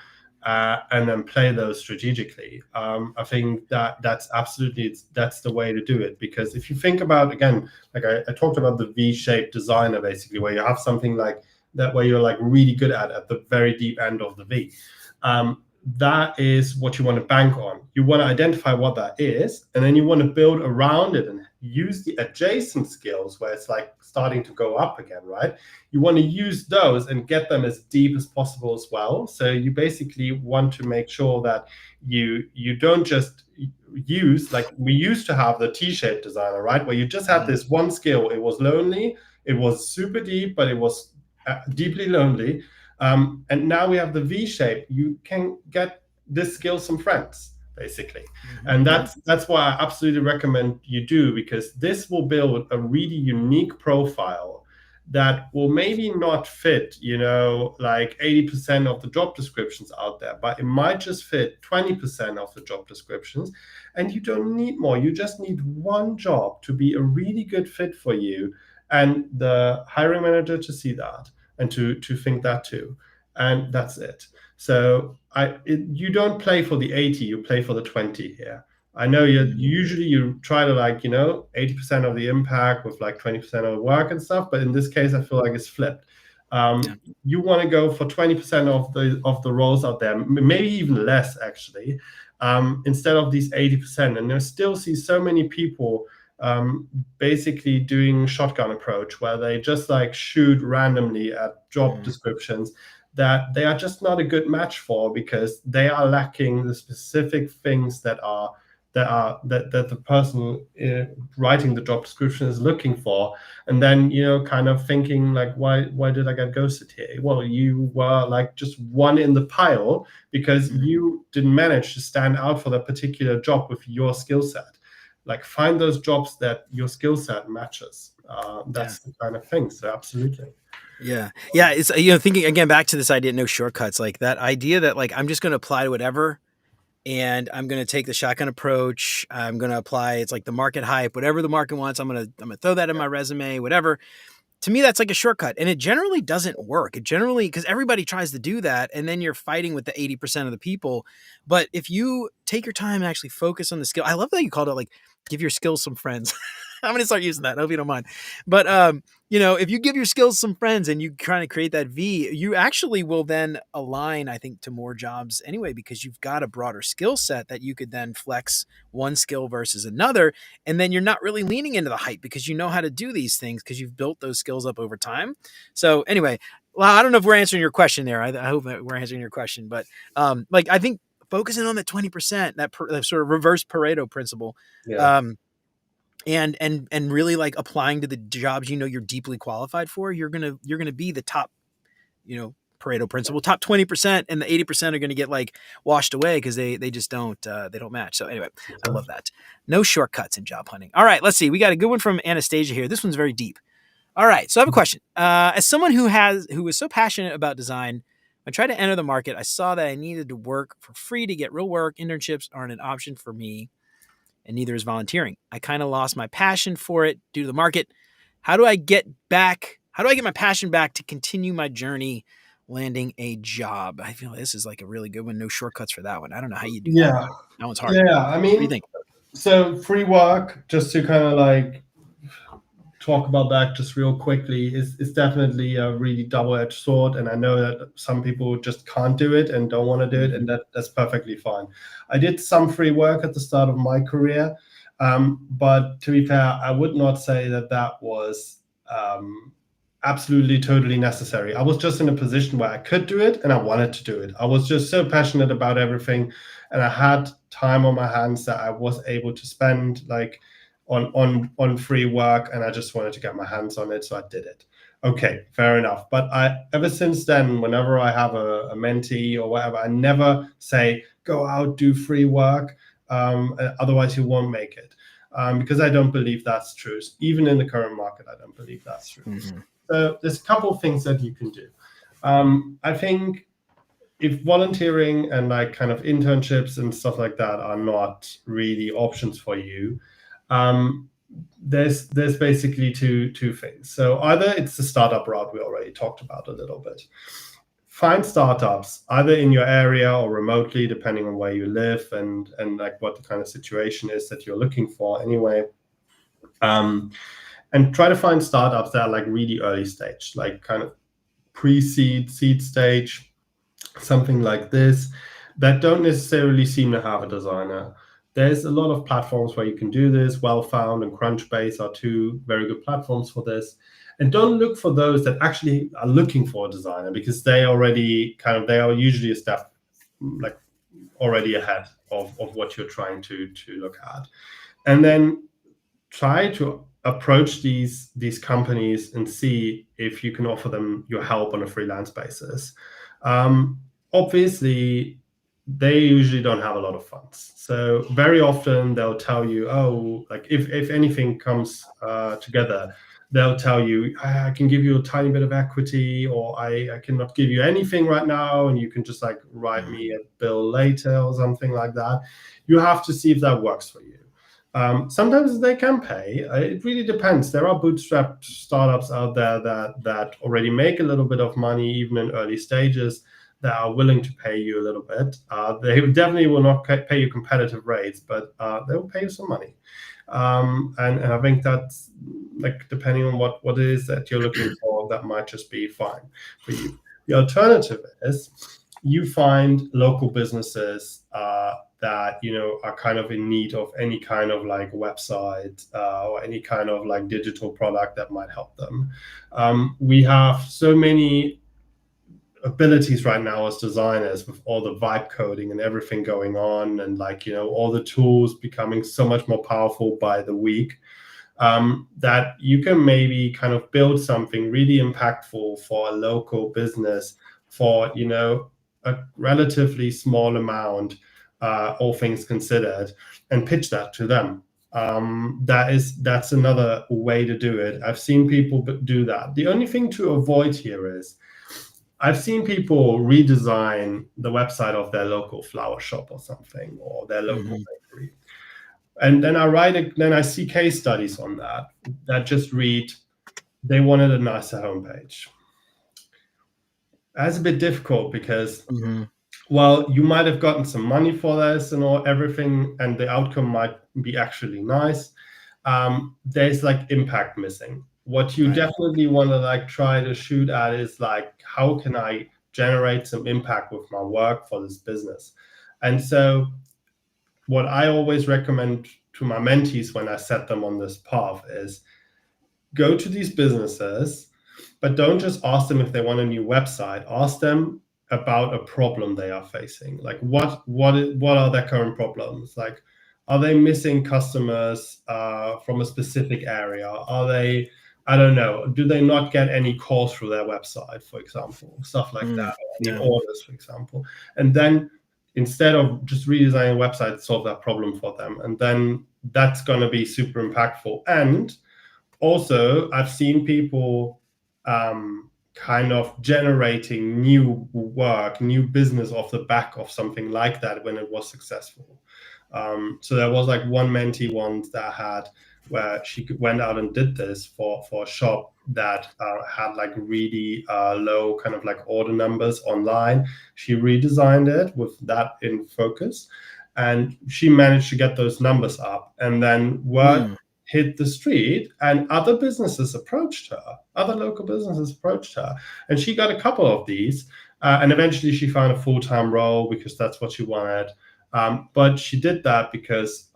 and then play those strategically. I think that's the way to do it, because if you think about, again, like I talked about the V-shaped designer, basically, where you have something like that where you're like really good at the very deep end of the V. That is what you want to bank on. You want to identify what that is, and then you want to build around it and use the adjacent skills where it's like starting to go up again, right? You want to use those and get them as deep as possible as well. So you basically want to make sure that you don't just use, like we used to have the T-shaped designer, right? Where you just had this one skill. It was lonely, it was super deep, but it was deeply lonely. And now we have the V shape. You can get this skill some friends, basically. And that's why I absolutely recommend you do, because this will build a really unique profile that will maybe not fit, like 80% of the job descriptions out there, but it might just fit 20% of the job descriptions. And you don't need more. You just need one job to be a really good fit for you, and the hiring manager to see that and to think that too. and that's it. So you don't play for the 80, you play for the 20 here. I know usually you try to 80% of the impact with 20% of the work and stuff, but in this case, I feel like it's flipped. You want to go for 20% of the roles out there, maybe even less actually, instead of these 80%. And I still see so many people basically doing shotgun approach, where they just shoot randomly at job descriptions that they are just not a good match for, because they are lacking the specific things that the person writing the job description is looking for. And then kind of thinking why did I get ghosted here? Well, you were just one in the pile because you didn't manage to stand out for that particular job with your skill set. Find those jobs that your skill set matches. That's the kind of thing. So absolutely. Yeah. It's, thinking again back to this idea, no shortcuts, that idea that I'm just going to apply to whatever, and I'm going to take the shotgun approach. I'm going to apply. It's the market hype, whatever the market wants. I'm going to throw that in my resume, whatever. To me, that's a shortcut, and it generally doesn't work. It generally, because everybody tries to do that, and then you're fighting with the 80% of the people. But if you take your time and actually focus on the skill, I love that you called it give your skills some friends. I'm going to start using that. I hope you don't mind. But, if you give your skills some friends and you kind of create that V, you actually will then align, I think, to more jobs anyway, because you've got a broader skill set that you could then flex one skill versus another. And then you're not really leaning into the hype because you know how to do these things because you've built those skills up over time. So anyway, well, I don't know if we're answering your question there. I hope that we're answering your question, but I think focusing on the 20%, that sort of reverse Pareto principle, and really applying to the jobs you're deeply qualified for, you're gonna be the top, Pareto principle, top 20%, and the 80% are gonna get washed away because they just don't match. So anyway, I love that. No shortcuts in job hunting. All right, let's see. We got a good one from Anastasia here. This one's very deep. All right, so I have a question. As someone who is so passionate about design, when I tried to enter the market, I saw that I needed to work for free to get real work. Internships aren't an option for me, and neither is volunteering. I kind of lost my passion for it due to the market. How do I get my passion back to continue my journey landing a job? I feel this is a really good one. No shortcuts for that one. I don't know how you do that. That one's hard. Yeah, I mean, what do you think? So free work, just to kind of talk about that just real quickly, is definitely a really double-edged sword. And I know that some people just can't do it and don't want to do it, and that's perfectly fine. I did some free work at the start of my career, but to be fair, I would not say that was absolutely totally necessary. I was just in a position where I could do it and I wanted to do it. I was just so passionate about everything, and I had time on my hands that I was able to spend on free work, and I just wanted to get my hands on it, so I did it. Okay, fair enough. But ever since then, whenever I have a mentee or whatever, I never say, go out, do free work, otherwise you won't make it. Because I don't believe that's true. Even in the current market, I don't believe that's true. So there's a couple of things that you can do. I think if volunteering and kind of internships and stuff like that are not really options for you, there's basically two things. So either it's the startup route we already talked about a little bit. Find startups either in your area or remotely, depending on where you live and what the kind of situation is that you're looking for anyway. And try to find startups that are really early stage, kind of pre-seed, seed stage, something like this, that don't necessarily seem to have a designer. There's a lot of platforms where you can do this. Wellfound and Crunchbase are two very good platforms for this. And don't look for those that actually are looking for a designer, because they are usually a step already ahead of what you're trying to look at. And then try to approach these companies and see if you can offer them your help on a freelance basis. Obviously, they usually don't have a lot of funds. So very often they'll tell you, if anything comes together, they'll tell you, I can give you a tiny bit of equity, or I cannot give you anything right now, and you can just write me a bill later or something like that. You have to see if that works for you. Sometimes they can pay. It really depends. There are bootstrapped startups out there that already make a little bit of money, even in early stages, that are willing to pay you a little bit. They definitely will not pay you competitive rates, but they will pay you some money. And I think that's, like, depending on what it is that you're looking for, that might just be fine for you. The alternative is you find local businesses that are kind of in need of any kind of like website or any kind of like digital product that might help them. We have so many abilities right now as designers with all the vibe coding and everything going on, and all the tools becoming so much more powerful by the week, that you can maybe kind of build something really impactful for a local business for a relatively small amount, all things considered, and pitch that to them. That's another way to do it. I've seen people do that. The only thing to avoid here is I've seen people redesign the website of their local flower shop or something, or their local bakery. And then I see case studies on that just read, they wanted a nicer homepage. That's a bit difficult because, well, you might have gotten some money for this and everything, and the outcome might be actually nice. There's like impact missing. What you definitely want to try to shoot at is how can I generate some impact with my work for this business? And so what I always recommend to my mentees when I set them on this path is go to these businesses, but don't just ask them if they want a new website. Ask them about a problem they are facing. Like what are their current problems? Like, are they missing customers from a specific area? Are they, I don't know, do they not get any calls through their website, for example? Stuff like that, or any orders, for example. And then instead of just redesigning a website, solve that problem for them. And then that's going to be super impactful. And also, I've seen people kind of generating new work, new business off the back of something like that when it was successful. So there was one mentee once that I had, where she went out and did this for a shop that had really low kind of order numbers online. She redesigned it with that in focus, and she managed to get those numbers up. And then word hit the street, and other businesses approached her. Other local businesses approached her, and she got a couple of these. And eventually, she found a full-time role because that's what she wanted. But she did that because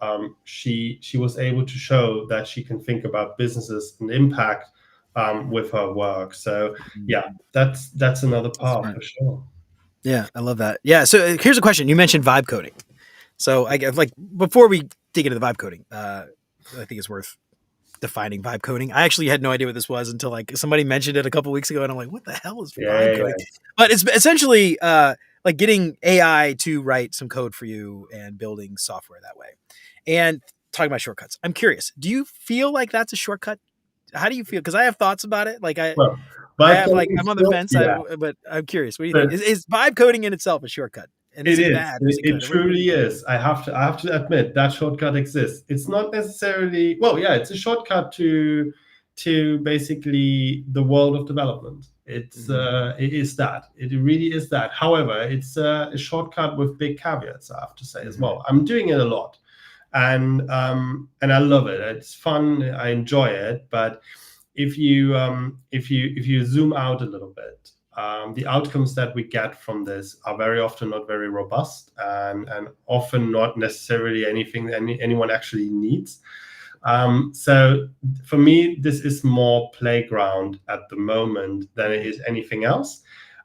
she was able to show that she can think about businesses and impact with her work. So yeah, that's another path for sure. Yeah, I love that. Yeah. So here's a question. You mentioned vibe coding. So I before we dig into the vibe coding, I think it's worth defining vibe coding. I actually had no idea what this was until somebody mentioned it a couple weeks ago, and I'm like, what the hell is vibe coding? But it's essentially getting AI to write some code for you and building software that way. And talking about shortcuts, I'm curious, do you feel like that's a shortcut? How do you feel? Because I have thoughts about it. I'm on the fence, but I'm curious. What do you think? Is vibe coding in itself a shortcut? And it is. Bad? It truly is. I have to admit that shortcut exists. It's not necessarily, well, yeah, it's a shortcut to basically the world of development. It's it is that. It really is that. However, it's a shortcut with big caveats, I have to say as well. I'm doing it a lot, and I love it. It's fun. I enjoy it. But if you zoom out a little bit, the outcomes that we get from this are very often not very robust, and often not necessarily anything anyone actually needs. So for me, this is more playground at the moment than it is anything else.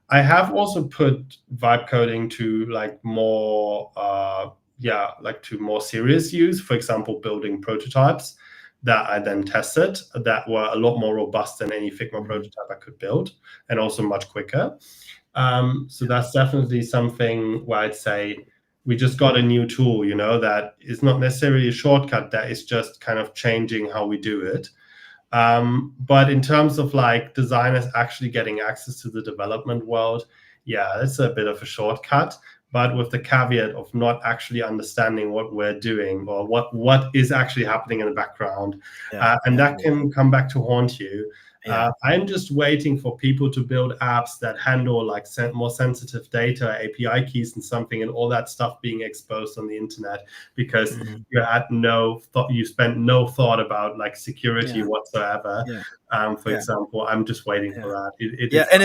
I have also put vibe coding to more to more serious use. For example, building prototypes that I then tested that were a lot more robust than any Figma prototype I could build, and also much quicker. So that's definitely something where I'd say we just got a new tool, that is not necessarily a shortcut, that is just kind of changing how we do it. But in terms of designers actually getting access to the development world, yeah, it's a bit of a shortcut. but with the caveat of not actually understanding what we're doing or what is actually happening in the background. And that can come back to haunt you. I'm just waiting for people to build apps that handle like more sensitive data, API keys and something, and all that stuff being exposed on the internet, because you had no thought, you spent no thought about like security whatsoever. For example, I'm just waiting for that. And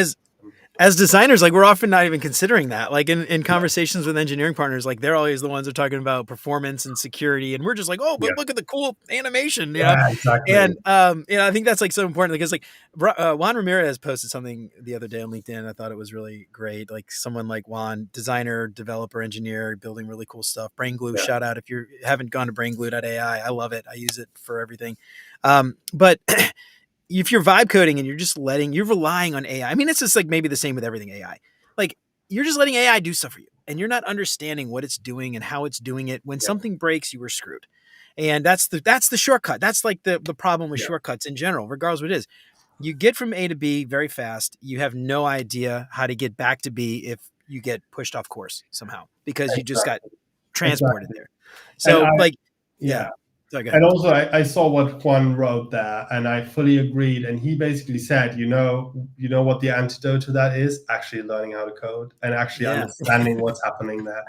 as designers, like, we're often not even considering that. Like in conversations with engineering partners, like, they're always the ones that are talking about performance and security, and we're just like, oh, but look at the cool animation, you know? Exactly. And I think that's like so important, because like Juan Ramirez posted something the other day on LinkedIn. I thought it was really great. Like, someone like Juan, designer, developer, engineer, building really cool stuff. Brain Glue, shout out if you haven't gone to brainglue.ai. I love it. I use it for everything. But if you're vibe coding and you're relying on AI, I mean, it's just like maybe the same with everything AI. Like, you're just letting AI do stuff for you, and you're not understanding what it's doing and how it's doing it. When something breaks, you were screwed. And that's the shortcut. That's like the problem with shortcuts in general, regardless of what it is. You get from A to B very fast. You have no idea how to get back to B if you get pushed off course somehow, because you just got transported there. So and also, I saw what Juan wrote there, and I fully agreed. And he basically said, you know what the antidote to that is? Actually learning how to code and actually understanding what's happening there.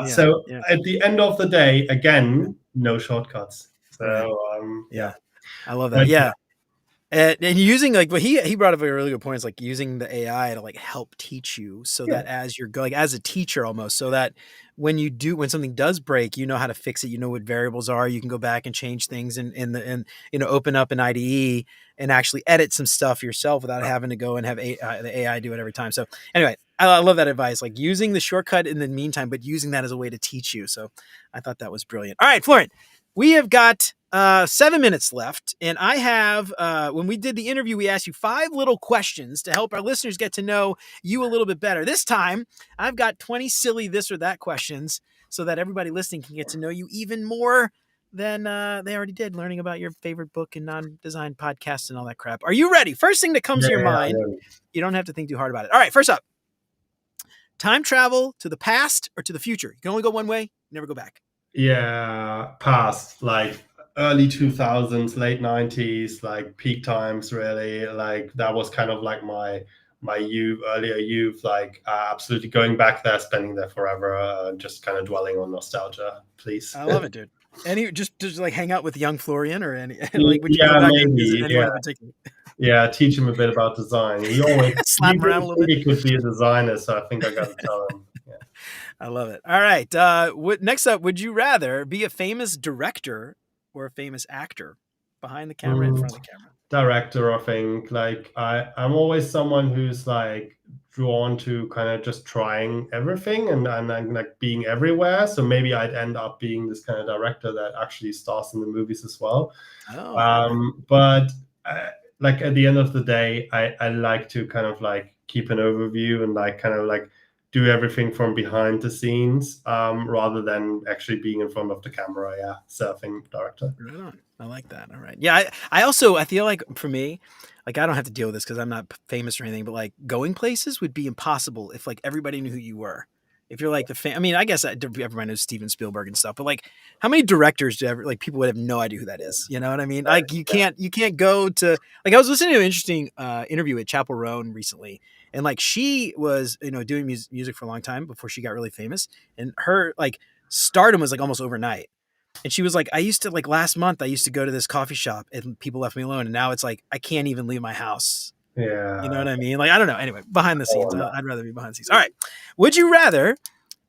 So at the end of the day, again, no shortcuts. So I love that. And using, like, what he brought up a really good point, is like using the AI to like help teach you, so that as you're going, as a teacher almost, so that when something does break, you know how to fix it. You know what variables are. You can go back and change things and open up an IDE and actually edit some stuff yourself without having to go and have the AI do it every time. So anyway, I love that advice, like using the shortcut in the meantime, but using that as a way to teach you. So I thought that was brilliant. All right, Florian, we have got 7 minutes left, and I have, when we did the interview, we asked you 5 little questions to help our listeners get to know you a little bit better. This time, I've got 20 silly this or that questions, so that everybody listening can get to know you even more than they already did, learning about your favorite book and non-design podcasts and all that crap. Are you ready? First thing that comes to your mind. You don't have to think too hard about it. All right, first up, time travel to the past or to the future. You can only go one way, never go back. Past, like early 2000s, late 90s, like peak times, really. Like, that was kind of like my earlier youth, like absolutely going back there, spending there forever, just kind of dwelling on nostalgia, please. I love it, dude. Any just like hang out with young Florian, or any like, would you go back and visit anyone in particular? Yeah, teach him a bit about design. He always slap him around a little bit. He could be a designer, so I think I got to tell him. Yeah. I love it. All right. Next up, would you rather be a famous director or a famous actor? Behind the camera, in front of the camera? Director, I think. Like, I'm always someone who's like drawn to kind of just trying everything and like being everywhere. So maybe I'd end up being this kind of director that actually stars in the movies as well. But like, at the end of the day, I like to kind of like keep an overview and like kind of like do everything from behind the scenes, rather than actually being in front of the camera. Yeah, surfing director. Right on. I like that. All right. Yeah, I feel like, for me, like, I don't have to deal with this because I'm not famous or anything, but like, going places would be impossible if like everybody knew who you were. If you're like I mean, I guess everybody knows Steven Spielberg and stuff, but like, how many directors people would have no idea who that is? You know what I mean? Like, you can't go to, like, I was listening to an interesting interview with Chappell Roan recently, and like, she was doing music for a long time before she got really famous, and her like stardom was like almost overnight. And she was like, last month I used to go to this coffee shop and people left me alone, and now it's like I can't even leave my house. Yeah. You know what I mean? Like, I don't know. Anyway, behind the scenes. I'd rather be behind the scenes. All right. Would you rather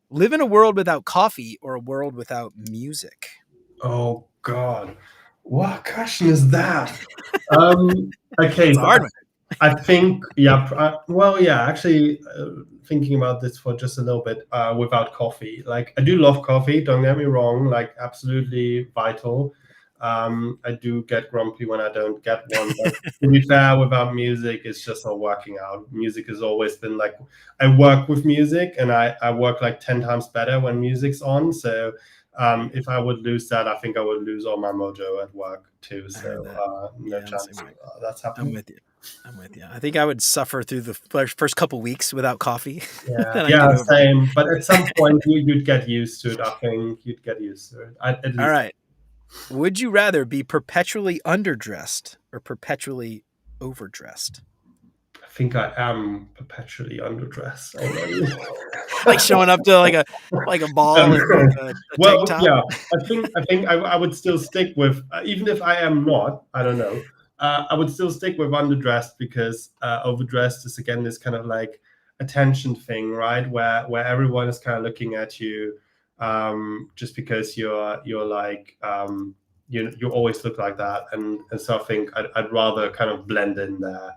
live in a world without coffee or a world without music? Oh God, what question is that? Okay, it's a hard one. I think, actually, thinking about this for just a little bit, without coffee. Like, I do love coffee, don't get me wrong, like, absolutely vital. I do get grumpy when I don't get one, but to be fair, without music, it's just not working out. Music has always been like, I work with music, and I work like 10 times better when music's on. So if I would lose that, I think I would lose all my mojo at work too. So no chance that's happening. I'm with you. I'm with you. I think I would suffer through the first couple weeks without coffee. Yeah, Then I'd yeah, get over it. same. But at some point, you'd get used to it. I think you'd get used to it. At All least right. Would you rather be perpetually underdressed or perpetually overdressed? I think I am perpetually underdressed already. Like showing up to like a ball in like a tank Well, top. yeah, I think I would still stick with even if I am not. I don't know. I would still stick with underdressed because overdressed is again this kind of like attention thing, right? Where everyone is kind of looking at you, just because you're like you always look like that, and so I think I'd rather kind of blend in there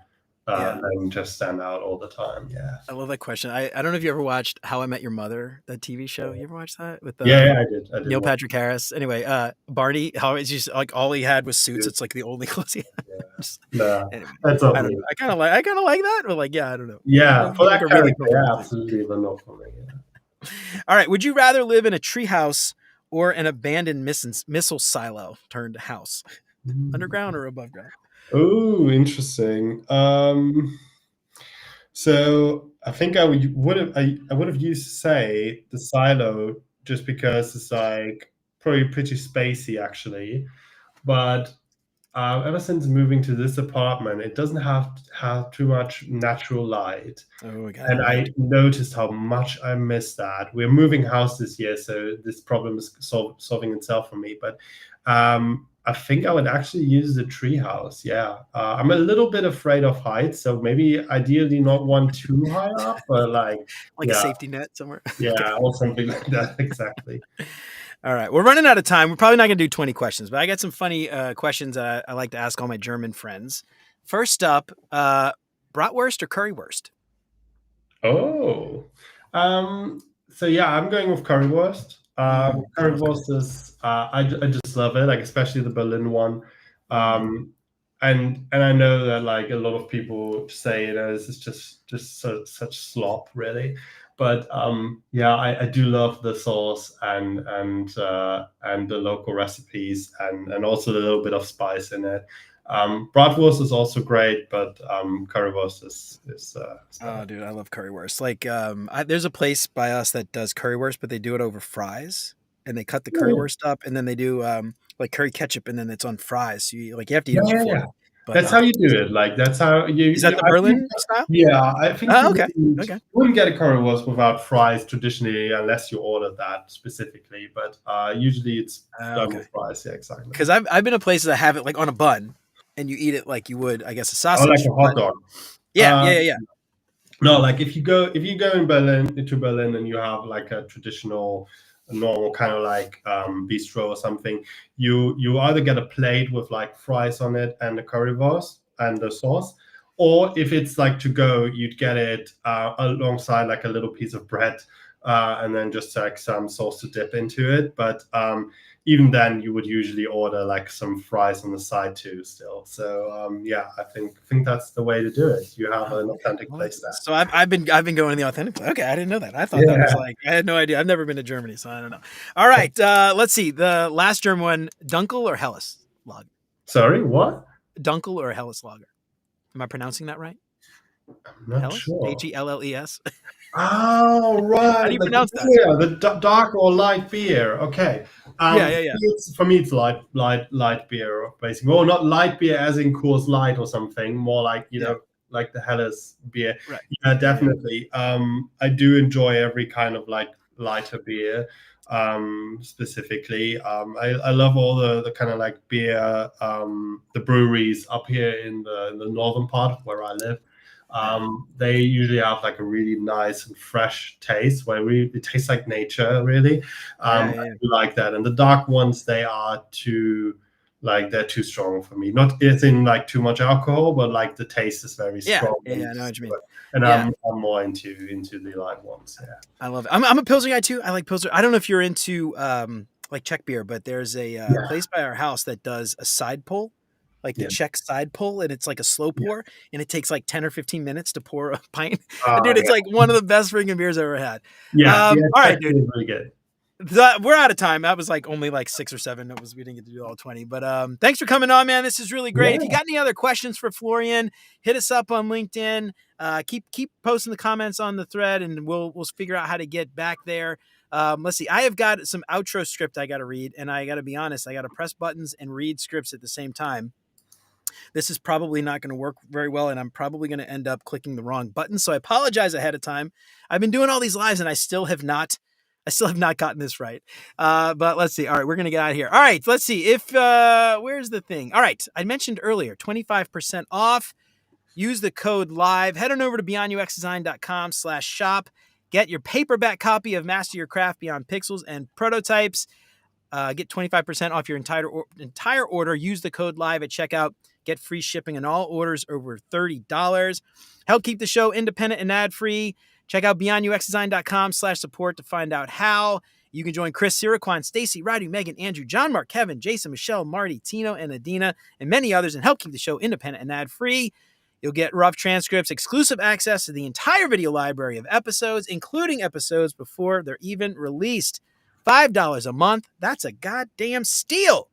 Yeah. than just stand out all the time. Yeah. I love that question. I don't know if you ever watched How I Met Your Mother, that TV show. You ever watched that with Yeah, yeah, I did Neil watch Patrick Harris? Anyway, Barney, how it's just like all he had was suits. it. It's like the only clothes he had. Yeah. Just- No, anyway, that's not I don't me. know. I kind of like that, but like, yeah, I don't know. Yeah, for He's like that a really character, comfortable yeah, suit. absolutely, but not for me. Yeah. All right. Would you rather live in a treehouse or an abandoned missile silo turned house, underground or above ground? Oh, interesting. So I think I would have used to say the silo just because it's like probably pretty spacey actually, but ever since moving to this apartment, it doesn't have too much natural light. Oh, I got it And right. I noticed how much I miss that. We're moving house this year, so this problem is solving itself for me. But I think I would actually use the tree house. Yeah, I'm a little bit afraid of heights, so maybe ideally not one too high up, but like Like a yeah, safety net somewhere. yeah, Okay. or something like that. Exactly. All right. We're running out of time. We're probably not going to do 20 questions, but I got some funny questions I like to ask all my German friends. First up, bratwurst or currywurst? Oh, um, so yeah, I'm going with currywurst. I love Currywurst currywurst. is I just love it, like especially the Berlin one. Mm. And I know that like a lot of people say this is just such slop, really. But yeah, I do love the sauce and the local recipes and also a little bit of spice in it. Bratwurst is also great, but currywurst is Oh, dude, I love currywurst. Like, there's a place by us that does currywurst, but they do it over fries, and they cut the yeah, currywurst up, and then they do like curry ketchup, and then it's on fries. So you have to eat yeah, it yeah, yeah. before. But That's how you do it. Like that's how is that the I think. Berlin style? Yeah, I think Oh, you okay, okay. wouldn't get a currywurst without fries traditionally, unless you ordered that specifically. But usually it's done Okay. with fries. Yeah, exactly. Because I've been to places that have it like on a bun, and you eat it like you would, I guess, a Or like sausage. a hot But dog. yeah, Uh, yeah, yeah, yeah. No, like if you go in Berlin into Berlin and you have like a traditional, a normal kind of like bistro or something, you either get a plate with like fries on it and the currywurst and the sauce, or if it's like to go, you'd get it alongside like a little piece of bread, and then just like some sauce to dip into it. But even then, you would usually order like some fries on the side too, still. So yeah, I think that's the way to do it. You have Oh, an okay. authentic Well, place there. so I've been going to the authentic place. Okay, I didn't know that. I thought that was Yeah. like I had no idea. I've never been to Germany, so I don't know. All right, let's see. The last German one: Dunkel or Helles Lager? Sorry, what? Dunkel or Helles Lager? Am I pronouncing that right? I'm not Helles? sure. Helles? Oh, How do right. you The pronounce that? beer, the dark or light beer. Okay. Yeah, yeah, yeah, For me, it's light beer, basically. Well, not light beer as in Coors Light or something. More like yeah. like the Helles beer. Right. Yeah, Yeah, yeah. definitely. I do enjoy every kind of like lighter beer. Specifically, I love all the kind of like beer. The breweries up here in the northern part of where I live. Yeah. They usually have like a really nice and fresh taste where it tastes like nature, really. Yeah, I yeah, yeah. do like that. And the dark ones, they're too strong for me. Not as in like too much alcohol, but like the taste is very Yeah, strong. yeah, I know what you mean. And Yeah, I'm more into the light ones. Yeah. I love it. I'm a Pilsner guy too. I like Pilsner. I don't know if you're into like Czech beer, but there's a Yeah. place by our house that does a side pull, like the Yeah. Czech side pull, and it's like a slow Yeah. pour, and it takes like 10 or 15 minutes to pour a pint. Uh, Dude, it's yeah. like one of the best freaking beers I ever had. Yeah. Yeah. All right, Exactly. dude. Really good. we're out of time. That was like only like 6 or 7. We didn't get to do all 20, but thanks for coming on, man. This is really great. If you got any other questions for Florian, hit us up on LinkedIn. Keep posting the comments on the thread, and we'll figure out how to get back there. Let's see. I have got some outro script I got to read, and I got to be honest, I got to press buttons and read scripts at the same time. This is probably not going to work very well, and I'm probably going to end up clicking the wrong button. So I apologize ahead of time. I've been doing all these lives, and I still have not gotten this right. But let's see. All right, we're going to get out of here. All right, let's see. Where's the thing? All right, I mentioned earlier, 25% off. Use the code LIVE. Head on over to beyonduxdesign.com/shop. Get your paperback copy of Master Your Craft Beyond Pixels and Prototypes. Get 25% off your entire order. Use the code LIVE at checkout. Get free shipping on all orders over $30. Help keep the show independent and ad-free. Check out beyonduxdesign.com/support to find out how. You can join Chris, Siraquan, Stacy, Radu, Megan, Andrew, John, Mark, Kevin, Jason, Michelle, Marty, Tino, and Adina, and many others, and help keep the show independent and ad-free. You'll get rough transcripts, exclusive access to the entire video library of episodes, including episodes before they're even released. $5 a month. That's a goddamn steal.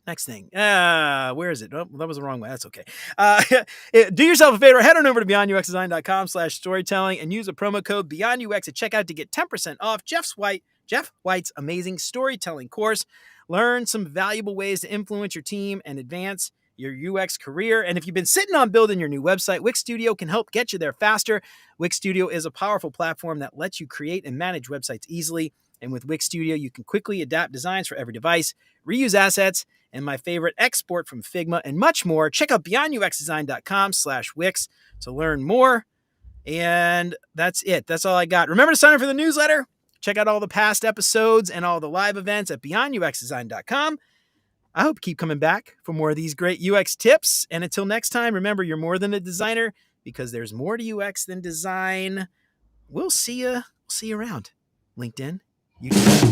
Next thing. Where is it? Oh, that was the wrong way. That's okay. Do yourself a favor. Head on over to beyonduxdesign.com/storytelling and use the promo code BeyondUX at checkout to get 10% off Jeff White's amazing storytelling course. Learn some valuable ways to influence your team and advance your UX career. And if you've been sitting on building your new website, Wix Studio can help get you there faster. Wix Studio is a powerful platform that lets you create and manage websites easily. And with Wix Studio, you can quickly adapt designs for every device, reuse assets, and my favorite, export from Figma, and much more. Check out beyonduxdesign.com/Wix to learn more. And that's it. That's all I got. Remember to sign up for the newsletter. Check out all the past episodes and all the live events at beyonduxdesign.com. I hope you keep coming back for more of these great UX tips. And until next time, remember, you're more than a designer, because there's more to UX than design. We'll see you around. LinkedIn, YouTube.